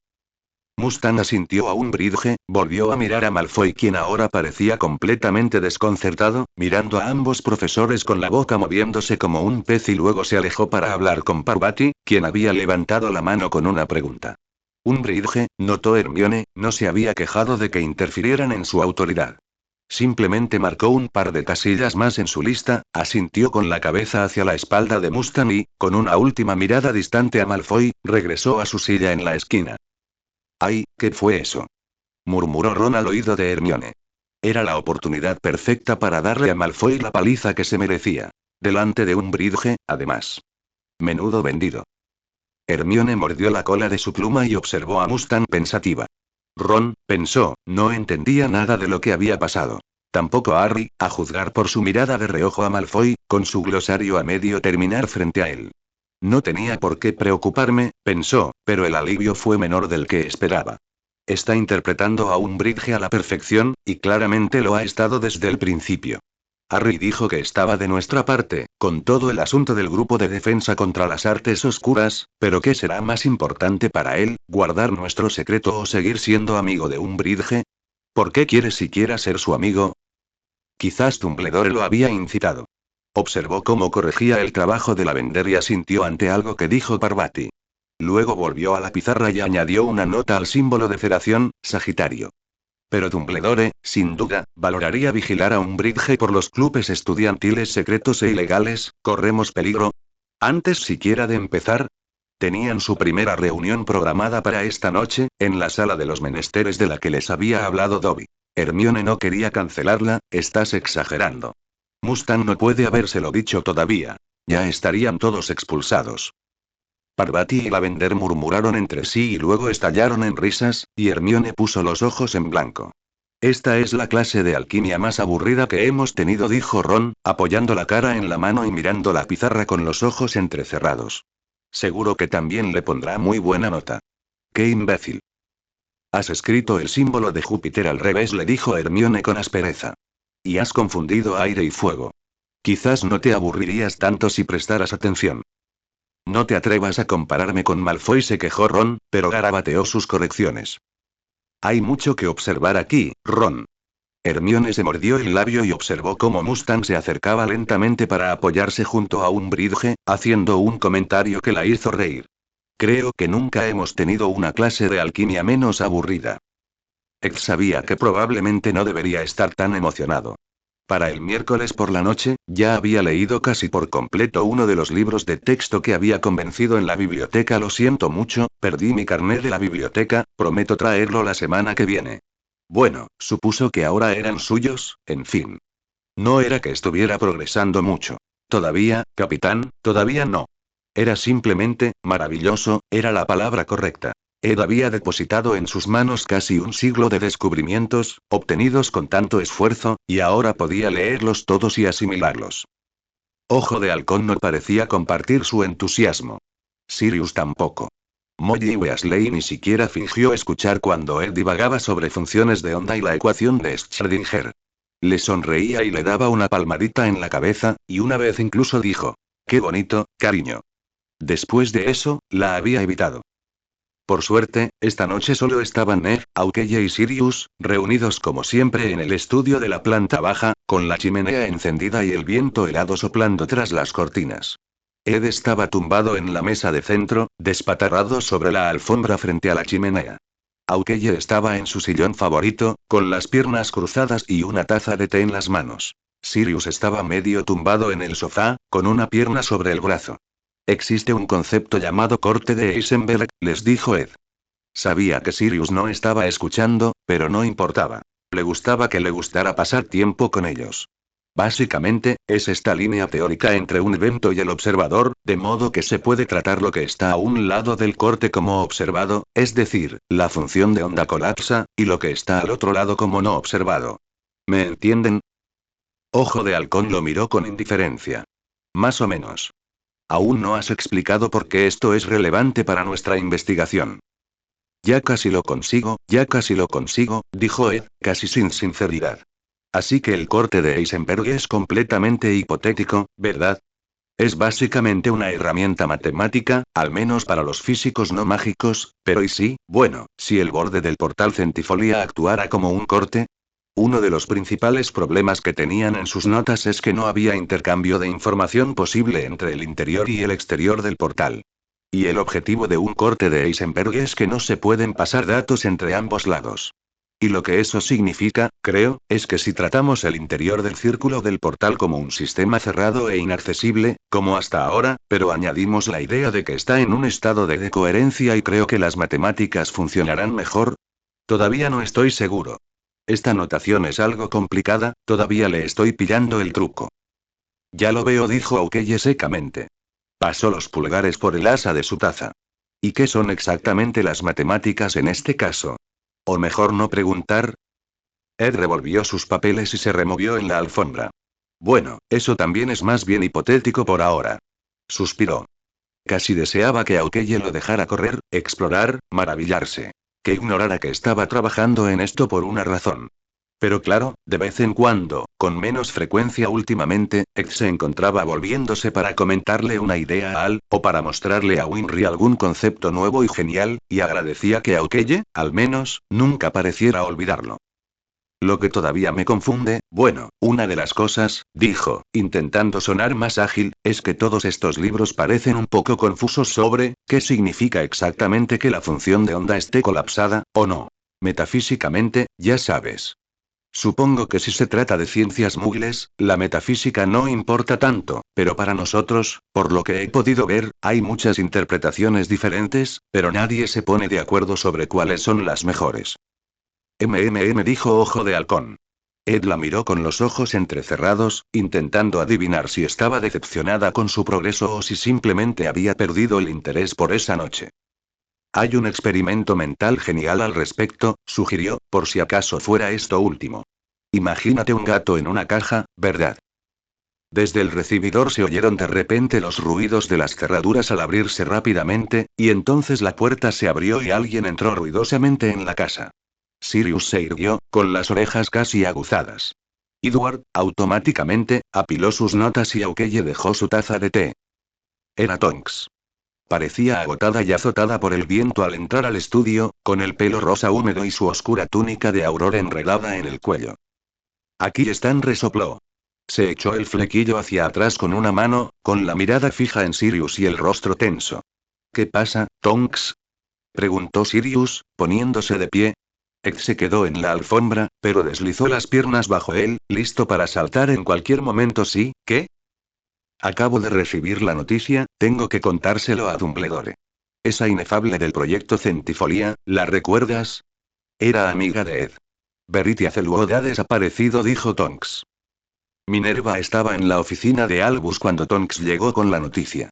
S1: Mustang asintió a Umbridge, volvió a mirar a Malfoy, quien ahora parecía completamente desconcertado, mirando a ambos profesores con la boca moviéndose como un pez, y luego se alejó para hablar con Parvati, quien había levantado la mano con una pregunta. Umbridge, notó Hermione, no se había quejado de que interfirieran en su autoridad. Simplemente marcó un par de casillas más en su lista, asintió con la cabeza hacia la espalda de Mustang y, con una última mirada distante a Malfoy, regresó a su silla en la esquina. ¡Ay, qué fue eso! Murmuró Ron al oído de Hermione. Era la oportunidad perfecta para darle a Malfoy la paliza que se merecía. Delante de Umbridge, además. Menudo vendido. Hermione mordió la cola de su pluma y observó a Mustang pensativa. Ron, pensó, no entendía nada de lo que había pasado. Tampoco Harry, a juzgar por su mirada de reojo a Malfoy, con su glosario a medio terminar frente a él. No tenía por qué preocuparme, pensó, pero el alivio fue menor del que esperaba. Está interpretando a Umbridge a la perfección, y claramente lo ha estado desde el principio. Harry dijo que estaba de nuestra parte, con todo el asunto del grupo de defensa contra las artes oscuras, pero ¿qué será más importante para él, guardar nuestro secreto o seguir siendo amigo de Umbridge? ¿Por qué quiere siquiera ser su amigo? Quizás Dumbledore lo había incitado. Observó cómo corregía el trabajo de Lavender y asintió ante algo que dijo Parvati. Luego volvió a la pizarra y añadió una nota al símbolo de federación, Sagitario. Pero Dumbledore, sin duda, valoraría vigilar a Umbridge por los clubes estudiantiles secretos e ilegales. ¿Corremos peligro? Antes siquiera de empezar, tenían su primera reunión programada para esta noche, en la sala de los menesteres de la que les había hablado Dobby. Hermione no quería cancelarla. Estás exagerando. Mustang no puede habérselo dicho todavía. Ya estarían todos expulsados. Parvati y Lavender murmuraron entre sí y luego estallaron en risas, y Hermione puso los ojos en blanco. Esta es la clase de alquimia más aburrida que hemos tenido, dijo Ron, apoyando la cara en la mano y mirando la pizarra con los ojos entrecerrados. Seguro que también le pondrá muy buena nota. ¡Qué imbécil! Has escrito el símbolo de Júpiter al revés, le dijo Hermione con aspereza. Y has confundido aire y fuego. Quizás no te aburrirías tanto si prestaras atención. No te atrevas a compararme con Malfoy, se quejó Ron, pero garabateó sus correcciones. Hay mucho que observar aquí, Ron. Hermione se mordió el labio y observó cómo Mustang se acercaba lentamente para apoyarse junto a un bridge, haciendo un comentario que la hizo reír. Creo que nunca hemos tenido una clase de alquimia menos aburrida. Ed sabía que probablemente no debería estar tan emocionado. Para el miércoles por la noche, ya había leído casi por completo uno de los libros de texto que había convencido en la biblioteca. Lo siento mucho, perdí mi carnet de la biblioteca, prometo traerlo la semana que viene. Bueno, supuso que ahora eran suyos, en fin. No era que estuviera progresando mucho. Todavía, capitán, todavía no. Era simplemente, maravilloso, era la palabra correcta. Ed había depositado en sus manos casi un siglo de descubrimientos, obtenidos con tanto esfuerzo, y ahora podía leerlos todos y asimilarlos. Ojo de Halcón no parecía compartir su entusiasmo. Sirius tampoco. Molly Weasley ni siquiera fingió escuchar cuando Ed divagaba sobre funciones de onda y la ecuación de Schrödinger. Le sonreía y le daba una palmadita en la cabeza, y una vez incluso dijo: «Qué bonito, cariño». Después de eso, la había evitado. Por suerte, esta noche solo estaban Ned, Aukeye y Sirius, reunidos como siempre en el estudio de la planta baja, con la chimenea encendida y el viento helado soplando tras las cortinas. Ed estaba tumbado en la mesa de centro, despatarrado sobre la alfombra frente a la chimenea. Aukeye estaba en su sillón favorito, con las piernas cruzadas y una taza de té en las manos. Sirius estaba medio tumbado en el sofá, con una pierna sobre el brazo. Existe un concepto llamado corte de Heisenberg, les dijo Ed. Sabía que Sirius no estaba escuchando, pero no importaba. Le gustaba que le gustara pasar tiempo con ellos. Básicamente, es esta línea teórica entre un evento y el observador, de modo que se puede tratar lo que está a un lado del corte como observado, es decir, la función de onda colapsa, y lo que está al otro lado como no observado. ¿Me entienden? Ojo de Halcón lo miró con indiferencia. Más o menos. Aún no has explicado por qué esto es relevante para nuestra investigación. Ya casi lo consigo, dijo Ed, casi sin sinceridad. Así que el corte de Heisenberg es completamente hipotético, ¿verdad? Es básicamente una herramienta matemática, al menos para los físicos no mágicos, pero ¿y si, bueno, si el borde del portal Centifolia actuara como un corte? Uno de los principales problemas que tenían en sus notas es que no había intercambio de información posible entre el interior y el exterior del portal. Y el objetivo de un corte de Heisenberg es que no se pueden pasar datos entre ambos lados. Y lo que eso significa, creo, es que si tratamos el interior del círculo del portal como un sistema cerrado e inaccesible, como hasta ahora, pero añadimos la idea de que está en un estado de decoherencia y creo que las matemáticas funcionarán mejor. Todavía no estoy seguro. Esta notación es algo complicada, todavía le estoy pillando el truco. Ya lo veo, dijo Aukeye secamente. Pasó los pulgares por el asa de su taza. ¿Y qué son exactamente las matemáticas en este caso? ¿O mejor no preguntar? Ed revolvió sus papeles y se removió en la alfombra. Bueno, eso también es más bien hipotético por ahora. Suspiró. Casi deseaba que Aukeye lo dejara correr, explorar, maravillarse. Que ignorara que estaba trabajando en esto por una razón. Pero claro, de vez en cuando, con menos frecuencia últimamente, Ed se encontraba volviéndose para comentarle una idea a Al, o para mostrarle a Winry algún concepto nuevo y genial, y agradecía que Aukeye, al menos, nunca pareciera olvidarlo. Lo que todavía me confunde, bueno, una de las cosas, dijo, intentando sonar más ágil, es que todos estos libros parecen un poco confusos sobre, ¿qué significa exactamente que la función de onda esté colapsada, o no? Metafísicamente, ya sabes. Supongo que si se trata de ciencias muggles, la metafísica no importa tanto, pero para nosotros, por lo que he podido ver, hay muchas interpretaciones diferentes, pero nadie se pone de acuerdo sobre cuáles son las mejores. Dijo Ojo de Halcón. Ed la miró con los ojos entrecerrados, intentando adivinar si estaba decepcionada con su progreso o si simplemente había perdido el interés por esa noche. Hay un experimento mental genial al respecto, sugirió, por si acaso fuera esto último. Imagínate un gato en una caja, ¿verdad? Desde el recibidor se oyeron de repente los ruidos de las cerraduras al abrirse rápidamente, y entonces la puerta se abrió y alguien entró ruidosamente en la casa. Sirius se irguió, con las orejas casi aguzadas. Edward, automáticamente, apiló sus notas y Aukeye dejó su taza de té. Era Tonks. Parecía agotada y azotada por el viento al entrar al estudio, con el pelo rosa húmedo y su oscura túnica de aurora enredada en el cuello. Aquí están, resopló. Se echó el flequillo hacia atrás con una mano, con la mirada fija en Sirius y el rostro tenso. ¿Qué pasa, Tonks? Preguntó Sirius, poniéndose de pie. Ed se quedó en la alfombra, pero deslizó las piernas bajo él, listo para saltar en cualquier momento. ¿Sí? ¿Qué? Acabo de recibir la noticia, tengo que contárselo a Dumbledore. Esa inefable del proyecto Centifolía, ¿la recuerdas? Era amiga de Ed. Verity Azelwood ha desaparecido, dijo Tonks. Minerva estaba en la oficina de Albus cuando Tonks llegó con la noticia.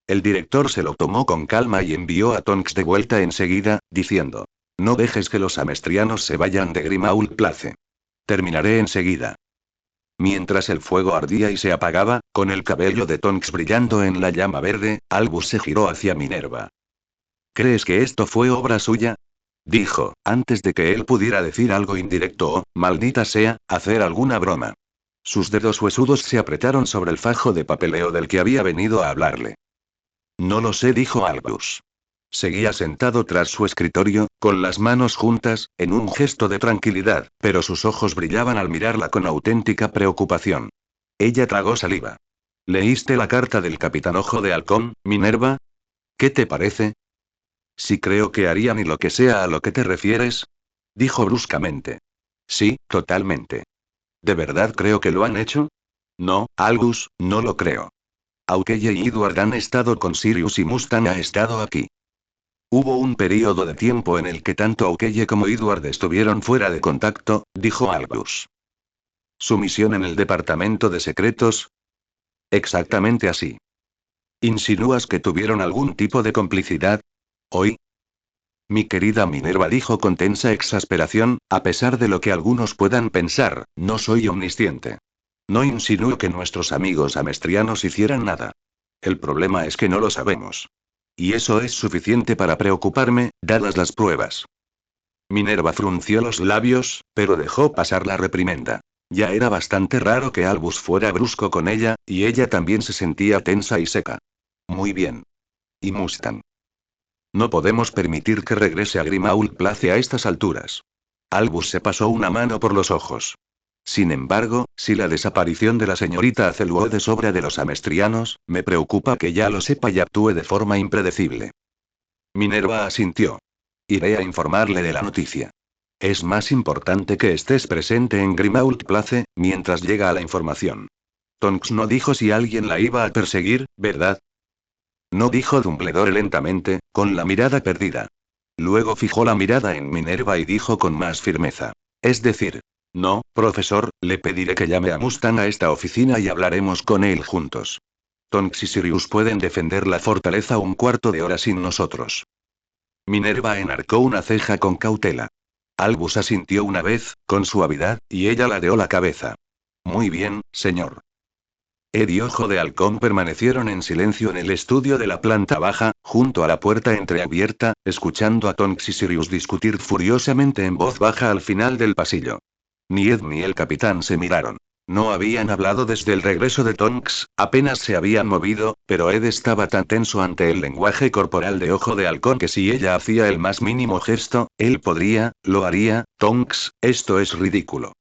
S1: El director se lo tomó con calma y envió a Tonks de vuelta enseguida, diciendo: no dejes que los amestrianos se vayan de Grimmauld Place. Terminaré enseguida. Mientras el fuego ardía y se apagaba, con el cabello de Tonks brillando en la llama verde, Albus se giró hacia Minerva. ¿Crees que esto fue obra suya? Dijo, antes de que él pudiera decir algo indirecto o, maldita sea, hacer alguna broma. Sus dedos huesudos se apretaron sobre el fajo de papeleo del que había venido a hablarle. No lo sé, dijo Albus. Seguía sentado tras su escritorio, con las manos juntas, en un gesto de tranquilidad, pero sus ojos brillaban al mirarla con auténtica preocupación. Ella tragó saliva. ¿Leíste la carta del capitán Ojo de Halcón, Minerva? ¿Qué te parece? Sí, creo que harían y lo que sea a lo que te refieres. Dijo bruscamente. Sí, totalmente. ¿De verdad creo que lo han hecho? No, Albus, no lo creo. Aukeye y Edward han estado con Sirius y Mustang ha estado aquí. Hubo un período de tiempo en el que tanto Aukeye como Edward estuvieron fuera de contacto, dijo Albus. ¿Su misión en el departamento de secretos? Exactamente así. ¿Insinúas que tuvieron algún tipo de complicidad? ¿Hoy? Mi querida Minerva, dijo con tensa exasperación, a pesar de lo que algunos puedan pensar, no soy omnisciente. No insinúo que nuestros amigos amestrianos hicieran nada. El problema es que no lo sabemos. Y eso es suficiente para preocuparme, dadas las pruebas. Minerva frunció los labios, pero dejó pasar la reprimenda. Ya era bastante raro que Albus fuera brusco con ella, y ella también se sentía tensa y seca. Muy bien. ¿Y Mustang? No podemos permitir que regrese a Grimmauld Place a estas alturas. Albus se pasó una mano por los ojos. Sin embargo, si la desaparición de la señorita Azelwood es obra de los amestrianos, me preocupa que ya lo sepa y actúe de forma impredecible. Minerva asintió. Iré a informarle de la noticia. Es más importante que estés presente en Grimmauld Place, mientras llega la información. Tonks no dijo si alguien la iba a perseguir, ¿verdad? No, dijo Dumbledore lentamente, con la mirada perdida. Luego fijó la mirada en Minerva y dijo con más firmeza. Es decir, no, profesor, le pediré que llame a Mustang a esta oficina y hablaremos con él juntos. Tonks y Sirius pueden defender la fortaleza un cuarto de hora sin nosotros. Minerva enarcó una ceja con cautela. Albus asintió una vez, con suavidad, y ella ladeó la cabeza. Muy bien, señor. Ed y Ojo de Halcón permanecieron en silencio en el estudio de la planta baja, junto a la puerta entreabierta, escuchando a Tonks y Sirius discutir furiosamente en voz baja al final del pasillo. Ni Ed ni el capitán se miraron. No habían hablado desde el regreso de Tonks, apenas se habían movido, pero Ed estaba tan tenso ante el lenguaje corporal de Ojo de Halcón que si ella hacía el más mínimo gesto, él lo haría. Tonks, esto es ridículo.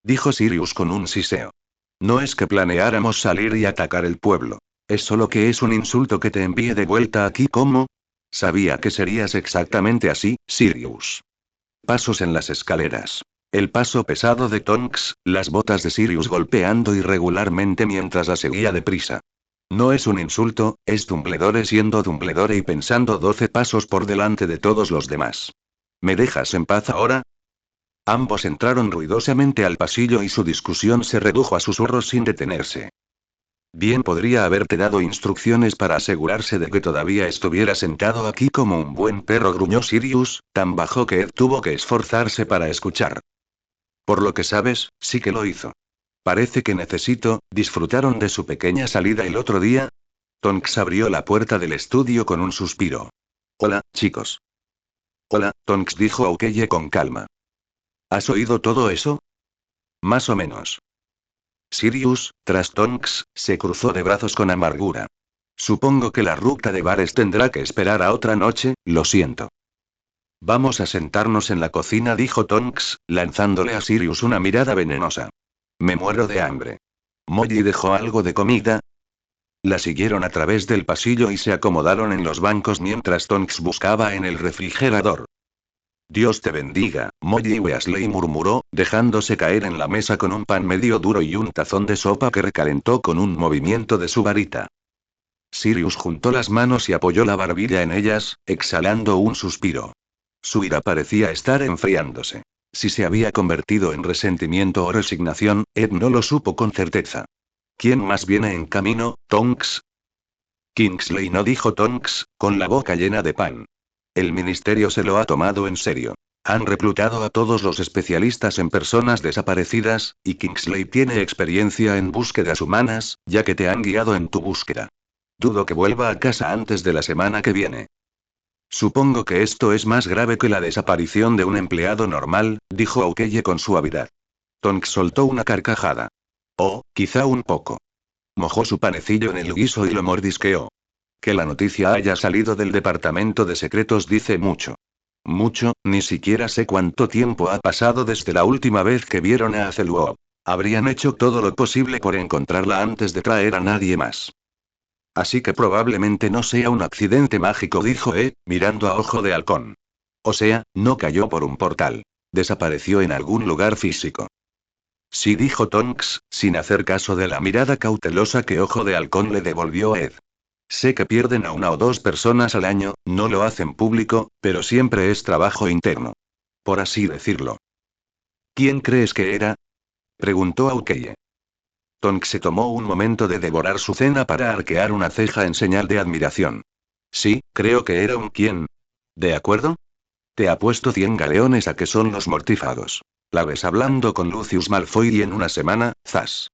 S1: Dijo Sirius con un siseo. No es que planeáramos salir y atacar el pueblo. Es solo que es un insulto que te envíe de vuelta aquí. ¿Cómo? Sabía que serías exactamente así, Sirius. Pasos en las escaleras. El paso pesado de Tonks, las botas de Sirius golpeando irregularmente mientras la seguía deprisa. No es un insulto, es Dumbledore siendo Dumbledore y pensando 12 pasos por delante de todos los demás. ¿Me dejas en paz ahora? Ambos entraron ruidosamente al pasillo y su discusión se redujo a susurros sin detenerse. Bien, podría haberte dado instrucciones para asegurarse de que todavía estuviera sentado aquí como un buen perro, gruñó Sirius, tan bajo que Ed tuvo que esforzarse para escuchar. Por lo que sabes, sí que lo hizo. Parece que ¿disfrutaron de su pequeña salida el otro día? Tonks abrió la puerta del estudio con un suspiro. Hola, chicos. Hola, Tonks, dijo Aukeye con calma. ¿Has oído todo eso? Más o menos. Sirius, tras Tonks, se cruzó de brazos con amargura. Supongo que la ruta de bares tendrá que esperar a otra noche, lo siento. Vamos a sentarnos en la cocina, dijo Tonks, lanzándole a Sirius una mirada venenosa. Me muero de hambre. ¿Molly dejó algo de comida? La siguieron a través del pasillo y se acomodaron en los bancos mientras Tonks buscaba en el refrigerador. Dios te bendiga, Molly Weasley murmuró, dejándose caer en la mesa con un pan medio duro y un tazón de sopa que recalentó con un movimiento de su varita. Sirius juntó las manos y apoyó la barbilla en ellas, exhalando un suspiro. Su ira parecía estar enfriándose. Si se había convertido en resentimiento o resignación, Ed no lo supo con certeza. ¿Quién más viene en camino, Tonks? Kingsley no, dijo Tonks, con la boca llena de pan. El ministerio se lo ha tomado en serio. Han reclutado a todos los especialistas en personas desaparecidas, y Kingsley tiene experiencia en búsquedas humanas, ya que te han guiado en tu búsqueda. Dudo que vuelva a casa antes de la semana que viene. Supongo que esto es más grave que la desaparición de un empleado normal, dijo Aukeye con suavidad. Tonks soltó una carcajada. Oh, quizá un poco. Mojó su panecillo en el guiso y lo mordisqueó. Que la noticia haya salido del departamento de secretos dice mucho. Mucho, ni siquiera sé cuánto tiempo ha pasado desde la última vez que vieron a Azelwood. Habrían hecho todo lo posible por encontrarla antes de traer a nadie más. Así que probablemente no sea un accidente mágico, dijo mirando a Ojo de Halcón. O sea, no cayó por un portal. Desapareció en algún lugar físico. Sí, dijo Tonks, sin hacer caso de la mirada cautelosa que Ojo de Halcón le devolvió a Ed. Sé que pierden a una o dos personas al año, no lo hacen público, pero siempre es trabajo interno. Por así decirlo. ¿Quién crees que era? Preguntó Aukeye. Tonks se tomó un momento de devorar su cena para arquear una ceja en señal de admiración. Sí, creo que era un quién. ¿De acuerdo? Te apuesto 100 galeones a que son los mortífagos. La ves hablando con Lucius Malfoy y en una semana, ¡zas!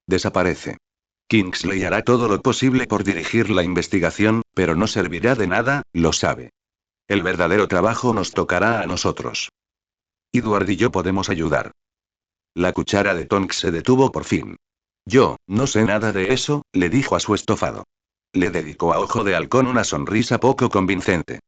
S1: Desaparece. Kingsley hará todo lo posible por dirigir la investigación, pero no servirá de nada, lo sabe. El verdadero trabajo nos tocará a nosotros. Edward y yo podemos ayudar. La cuchara de Tonks se detuvo por fin. Yo, no sé nada de eso, le dijo a su estofado. Le dedicó a Ojo de Halcón una sonrisa poco convincente.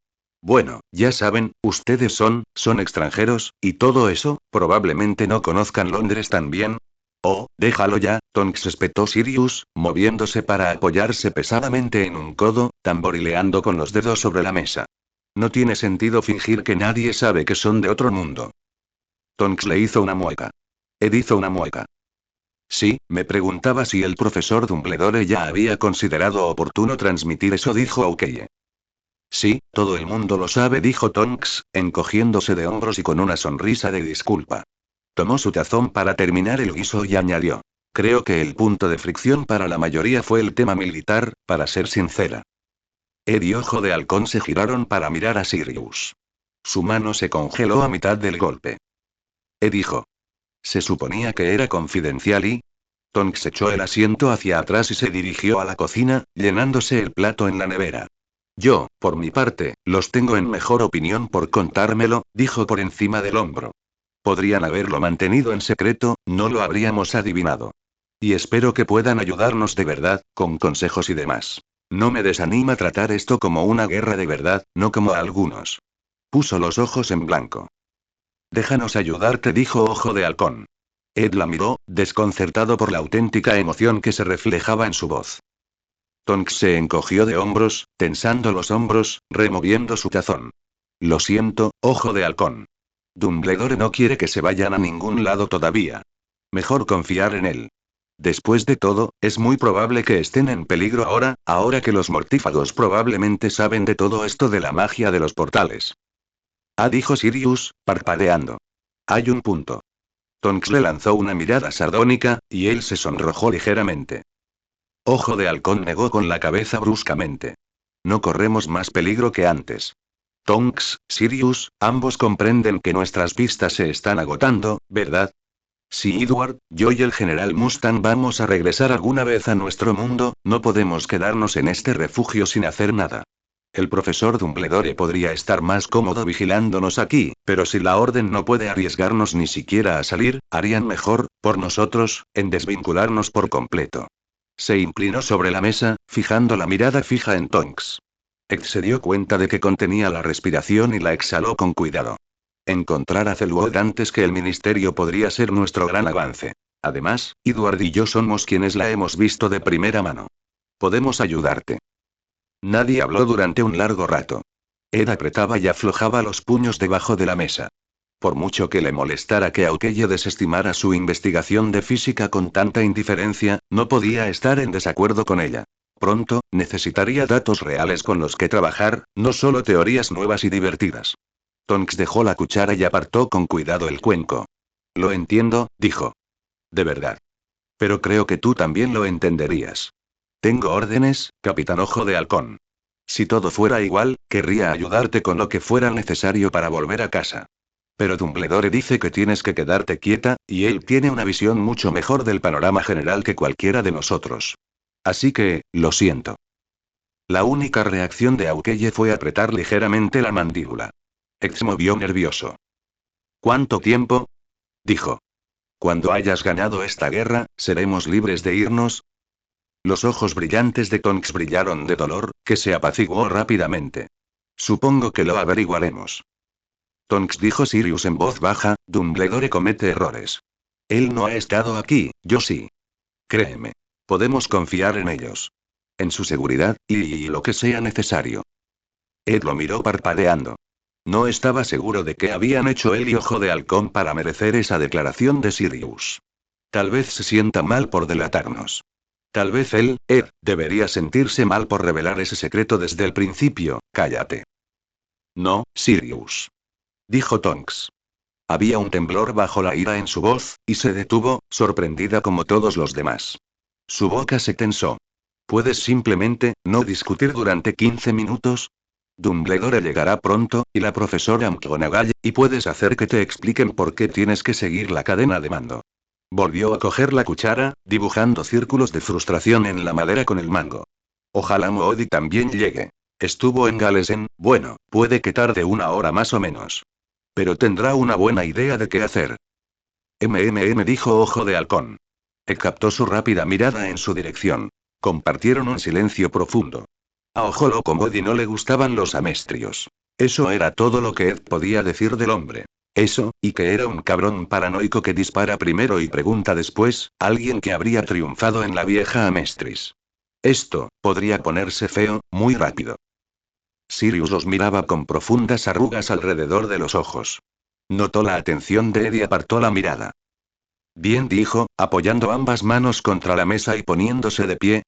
S1: Bueno, ya saben, ustedes son extranjeros, y todo eso, probablemente no conozcan Londres tan bien. Oh, déjalo ya, Tonks espetó Sirius, moviéndose para apoyarse pesadamente en un codo, tamborileando con los dedos sobre la mesa. No tiene sentido fingir que nadie sabe que son de otro mundo. Tonks le hizo una mueca. Ed hizo una mueca. Sí, me preguntaba si el profesor Dumbledore ya había considerado oportuno transmitir eso, dijo Aukeye. Sí, todo el mundo lo sabe, dijo Tonks, encogiéndose de hombros y con una sonrisa de disculpa. Tomó su tazón para terminar el guiso y añadió. Creo que el punto de fricción para la mayoría fue el tema militar, para ser sincera. Ed y Ojo de Halcón se giraron para mirar a Sirius. Su mano se congeló a mitad del golpe. Ed dijo. Se suponía que era confidencial y... Tonks echó el asiento hacia atrás y se dirigió a la cocina, llenándose el plato en la nevera. Yo, por mi parte, los tengo en mejor opinión por contármelo, dijo por encima del hombro. Podrían haberlo mantenido en secreto, no lo habríamos adivinado. Y espero que puedan ayudarnos de verdad, con consejos y demás. No me desanima tratar esto como una guerra de verdad, no como a algunos. Puso los ojos en blanco. Déjanos ayudarte, dijo Ojo de Halcón. Ed la miró, desconcertado por la auténtica emoción que se reflejaba en su voz. Tonks se encogió de hombros, tensando los hombros, removiendo su tazón. Lo siento, Ojo de Halcón. Dumbledore no quiere que se vayan a ningún lado todavía. Mejor confiar en él. Después de todo, es muy probable que estén en peligro ahora que los mortífagos probablemente saben de todo esto de la magia de los portales. Ah, dijo Sirius, parpadeando. Hay un punto. Tonks le lanzó una mirada sardónica, y él se sonrojó ligeramente. Ojo de Halcón negó con la cabeza bruscamente. No corremos más peligro que antes. Tonks, Sirius, ambos comprenden que nuestras pistas se están agotando, ¿verdad? Si Edward, yo y el general Mustang vamos a regresar alguna vez a nuestro mundo, no podemos quedarnos en este refugio sin hacer nada. El profesor Dumbledore podría estar más cómodo vigilándonos aquí, pero si la orden no puede arriesgarnos ni siquiera a salir, harían mejor, por nosotros, en desvincularnos por completo. Se inclinó sobre la mesa, fijando la mirada fija en Tonks. Ed se dio cuenta de que contenía la respiración y la exhaló con cuidado. Encontrar a Azelwood antes que el ministerio podría ser nuestro gran avance. Además, Edward y yo somos quienes la hemos visto de primera mano. Podemos ayudarte. Nadie habló durante un largo rato. Ed apretaba y aflojaba los puños debajo de la mesa. Por mucho que le molestara que Aukeye desestimara su investigación de física con tanta indiferencia, no podía estar en desacuerdo con ella. Pronto, necesitaría datos reales con los que trabajar, no solo teorías nuevas y divertidas. Tonks dejó la cuchara y apartó con cuidado el cuenco. Lo entiendo, dijo. De verdad. Pero creo que tú también lo entenderías. Tengo órdenes, Capitán Ojo de Halcón. Si todo fuera igual, querría ayudarte con lo que fuera necesario para volver a casa. Pero Dumbledore dice que tienes que quedarte quieta, y él tiene una visión mucho mejor del panorama general que cualquiera de nosotros. Así que, lo siento. La única reacción de Aukeye fue apretar ligeramente la mandíbula. Ed se movió nervioso. ¿Cuánto tiempo? Dijo. Cuando hayas ganado esta guerra, ¿seremos libres de irnos? Los ojos brillantes de Tonks brillaron de dolor, que se apaciguó rápidamente. Supongo que lo averiguaremos. Tonks, dijo Sirius en voz baja, Dumbledore comete errores. Él no ha estado aquí, yo sí. Créeme. Podemos confiar en ellos. En su seguridad, y lo que sea necesario. Ed lo miró parpadeando. No estaba seguro de qué habían hecho él y Ojo de Halcón para merecer esa declaración de Sirius. Tal vez se sienta mal por delatarnos. Tal vez él, Ed, debería sentirse mal por revelar ese secreto desde el principio. Cállate. No, Sirius. Dijo Tonks. Había un temblor bajo la ira en su voz, y se detuvo, sorprendida como todos los demás. Su boca se tensó. ¿Puedes simplemente, no discutir durante 15 minutos? Dumbledore llegará pronto, y la profesora McGonagall, y puedes hacer que te expliquen por qué tienes que seguir la cadena de mando. Volvió a coger la cuchara, dibujando círculos de frustración en la madera con el mango. Ojalá Moody también llegue. Estuvo en Galesen, bueno, puede que tarde una hora más o menos. Pero tendrá una buena idea de qué hacer. Dijo Ojo de Halcón. Ed captó su rápida mirada en su dirección. Compartieron un silencio profundo. A Ojo Loco Moody no le gustaban los amestrios. Eso era todo lo que Ed podía decir del hombre. Eso, y que era un cabrón paranoico que dispara primero y pregunta después, alguien que habría triunfado en la vieja Amestris. Esto, podría ponerse feo, muy rápido. Sirius los miraba con profundas arrugas alrededor de los ojos. Notó la atención de Ed y apartó la mirada. Bien, dijo, apoyando ambas manos contra la mesa y poniéndose de pie.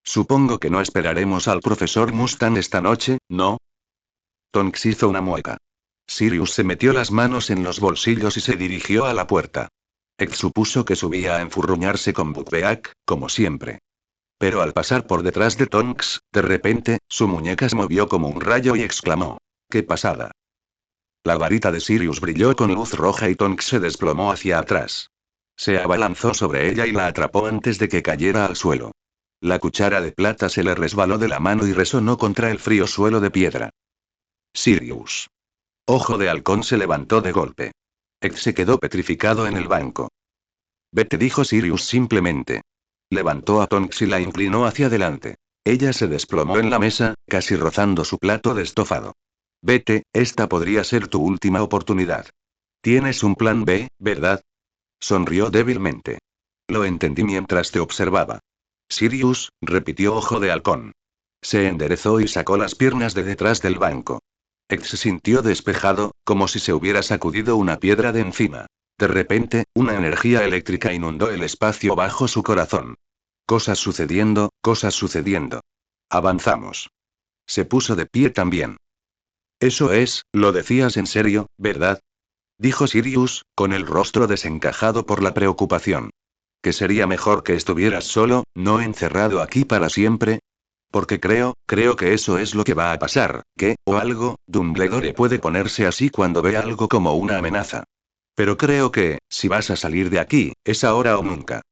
S1: Supongo que no esperaremos al profesor Mustang esta noche, ¿no? Tonks hizo una mueca. Sirius se metió las manos en los bolsillos y se dirigió a la puerta. Ed supuso que subía a enfurruñarse con Buckbeak, como siempre. Pero al pasar por detrás de Tonks, de repente, su muñeca se movió como un rayo y exclamó. ¡Qué pasada! La varita de Sirius brilló con luz roja y Tonks se desplomó hacia atrás. Se abalanzó sobre ella y la atrapó antes de que cayera al suelo. La cuchara de plata se le resbaló de la mano y resonó contra el frío suelo de piedra. Sirius. Ojo de Halcón se levantó de golpe. Ed se quedó petrificado en el banco. Vete, dijo Sirius simplemente. Levantó a Tonks y la inclinó hacia adelante. Ella se desplomó en la mesa, casi rozando su plato de estofado. Vete, esta podría ser tu última oportunidad. Tienes un plan B, ¿verdad? Sonrió débilmente. Lo entendí mientras te observaba. Sirius, repitió Ojo de Halcón. Se enderezó y sacó las piernas de detrás del banco. Ed se sintió despejado, como si se hubiera sacudido una piedra de encima. De repente, una energía eléctrica inundó el espacio bajo su corazón. Cosas sucediendo, cosas sucediendo. Avanzamos. Se puso de pie también. Eso es, lo decías en serio, ¿verdad? Dijo Sirius, con el rostro desencajado por la preocupación. ¿Que sería mejor que estuvieras solo, no encerrado aquí para siempre? Porque creo que eso es lo que va a pasar, que, o algo, Dumbledore puede ponerse así cuando ve algo como una amenaza. Pero creo que, si vas a salir de aquí, es ahora o nunca.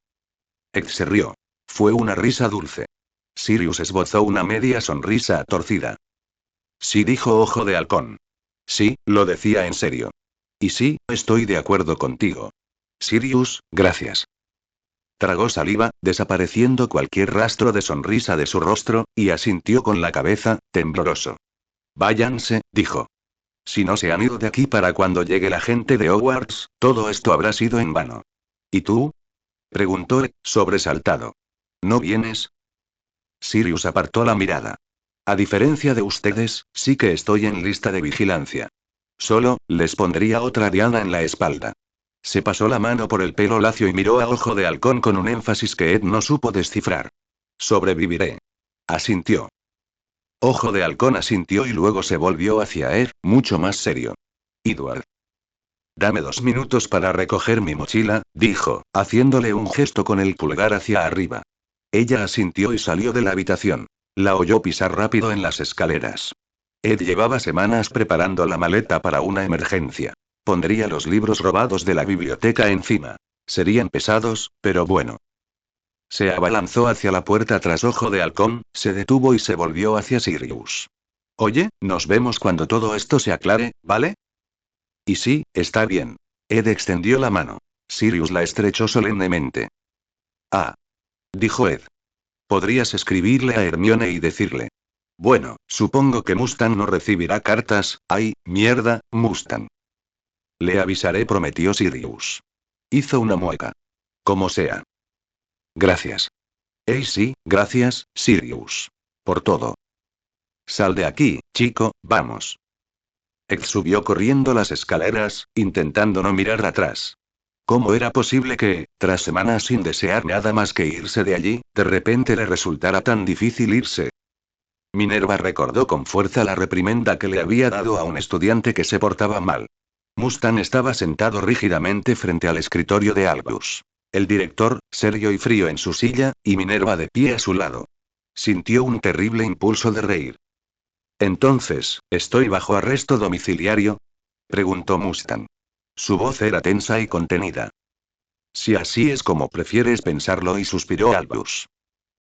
S1: Ed se rió. Fue una risa dulce. Sirius esbozó una media sonrisa torcida. Sí, dijo Ojo de Halcón. Sí, lo decía en serio. Y sí, estoy de acuerdo contigo. Sirius, gracias. Tragó saliva, desapareciendo cualquier rastro de sonrisa de su rostro, y asintió con la cabeza, tembloroso. Váyanse, dijo. Si no se han ido de aquí para cuando llegue la gente de Hogwarts, todo esto habrá sido en vano. ¿Y tú? Preguntó Ed, sobresaltado. ¿No vienes? Sirius apartó la mirada. A diferencia de ustedes, sí que estoy en lista de vigilancia. Solo, les pondría otra diana en la espalda. Se pasó la mano por el pelo lacio y miró a Ojo de Halcón con un énfasis que Ed no supo descifrar. Sobreviviré. Asintió. Ojo de Halcón asintió y luego se volvió hacia Ed, mucho más serio. Edward. Dame 2 minutos para recoger mi mochila, dijo, haciéndole un gesto con el pulgar hacia arriba. Ella asintió y salió de la habitación. La oyó pisar rápido en las escaleras. Ed llevaba semanas preparando la maleta para una emergencia. Pondría los libros robados de la biblioteca encima. Serían pesados, pero bueno. Se abalanzó hacia la puerta tras Ojo de Halcón, se detuvo y se volvió hacia Sirius. Oye, nos vemos cuando todo esto se aclare, ¿vale? Y sí, está bien. Ed extendió la mano. Sirius la estrechó solemnemente. Ah. Dijo Ed. Podrías escribirle a Hermione y decirle. Bueno, supongo que Mustang no recibirá cartas. ¡Ay, mierda, Mustang! Le avisaré, prometió Sirius. Hizo una mueca. Como sea. Gracias. Sí, gracias, Sirius. Por todo. Sal de aquí, chico, vamos. Ed subió corriendo las escaleras, intentando no mirar atrás. ¿Cómo era posible que, tras semanas sin desear nada más que irse de allí, de repente le resultara tan difícil irse? Minerva recordó con fuerza la reprimenda que le había dado a un estudiante que se portaba mal. Mustang estaba sentado rígidamente frente al escritorio de Albus. El director, serio y frío en su silla, y Minerva de pie a su lado. Sintió un terrible impulso de reír. Entonces, ¿estoy bajo arresto domiciliario? Preguntó Mustang. Su voz era tensa y contenida. Si así es como prefieres pensarlo, y suspiró Albus.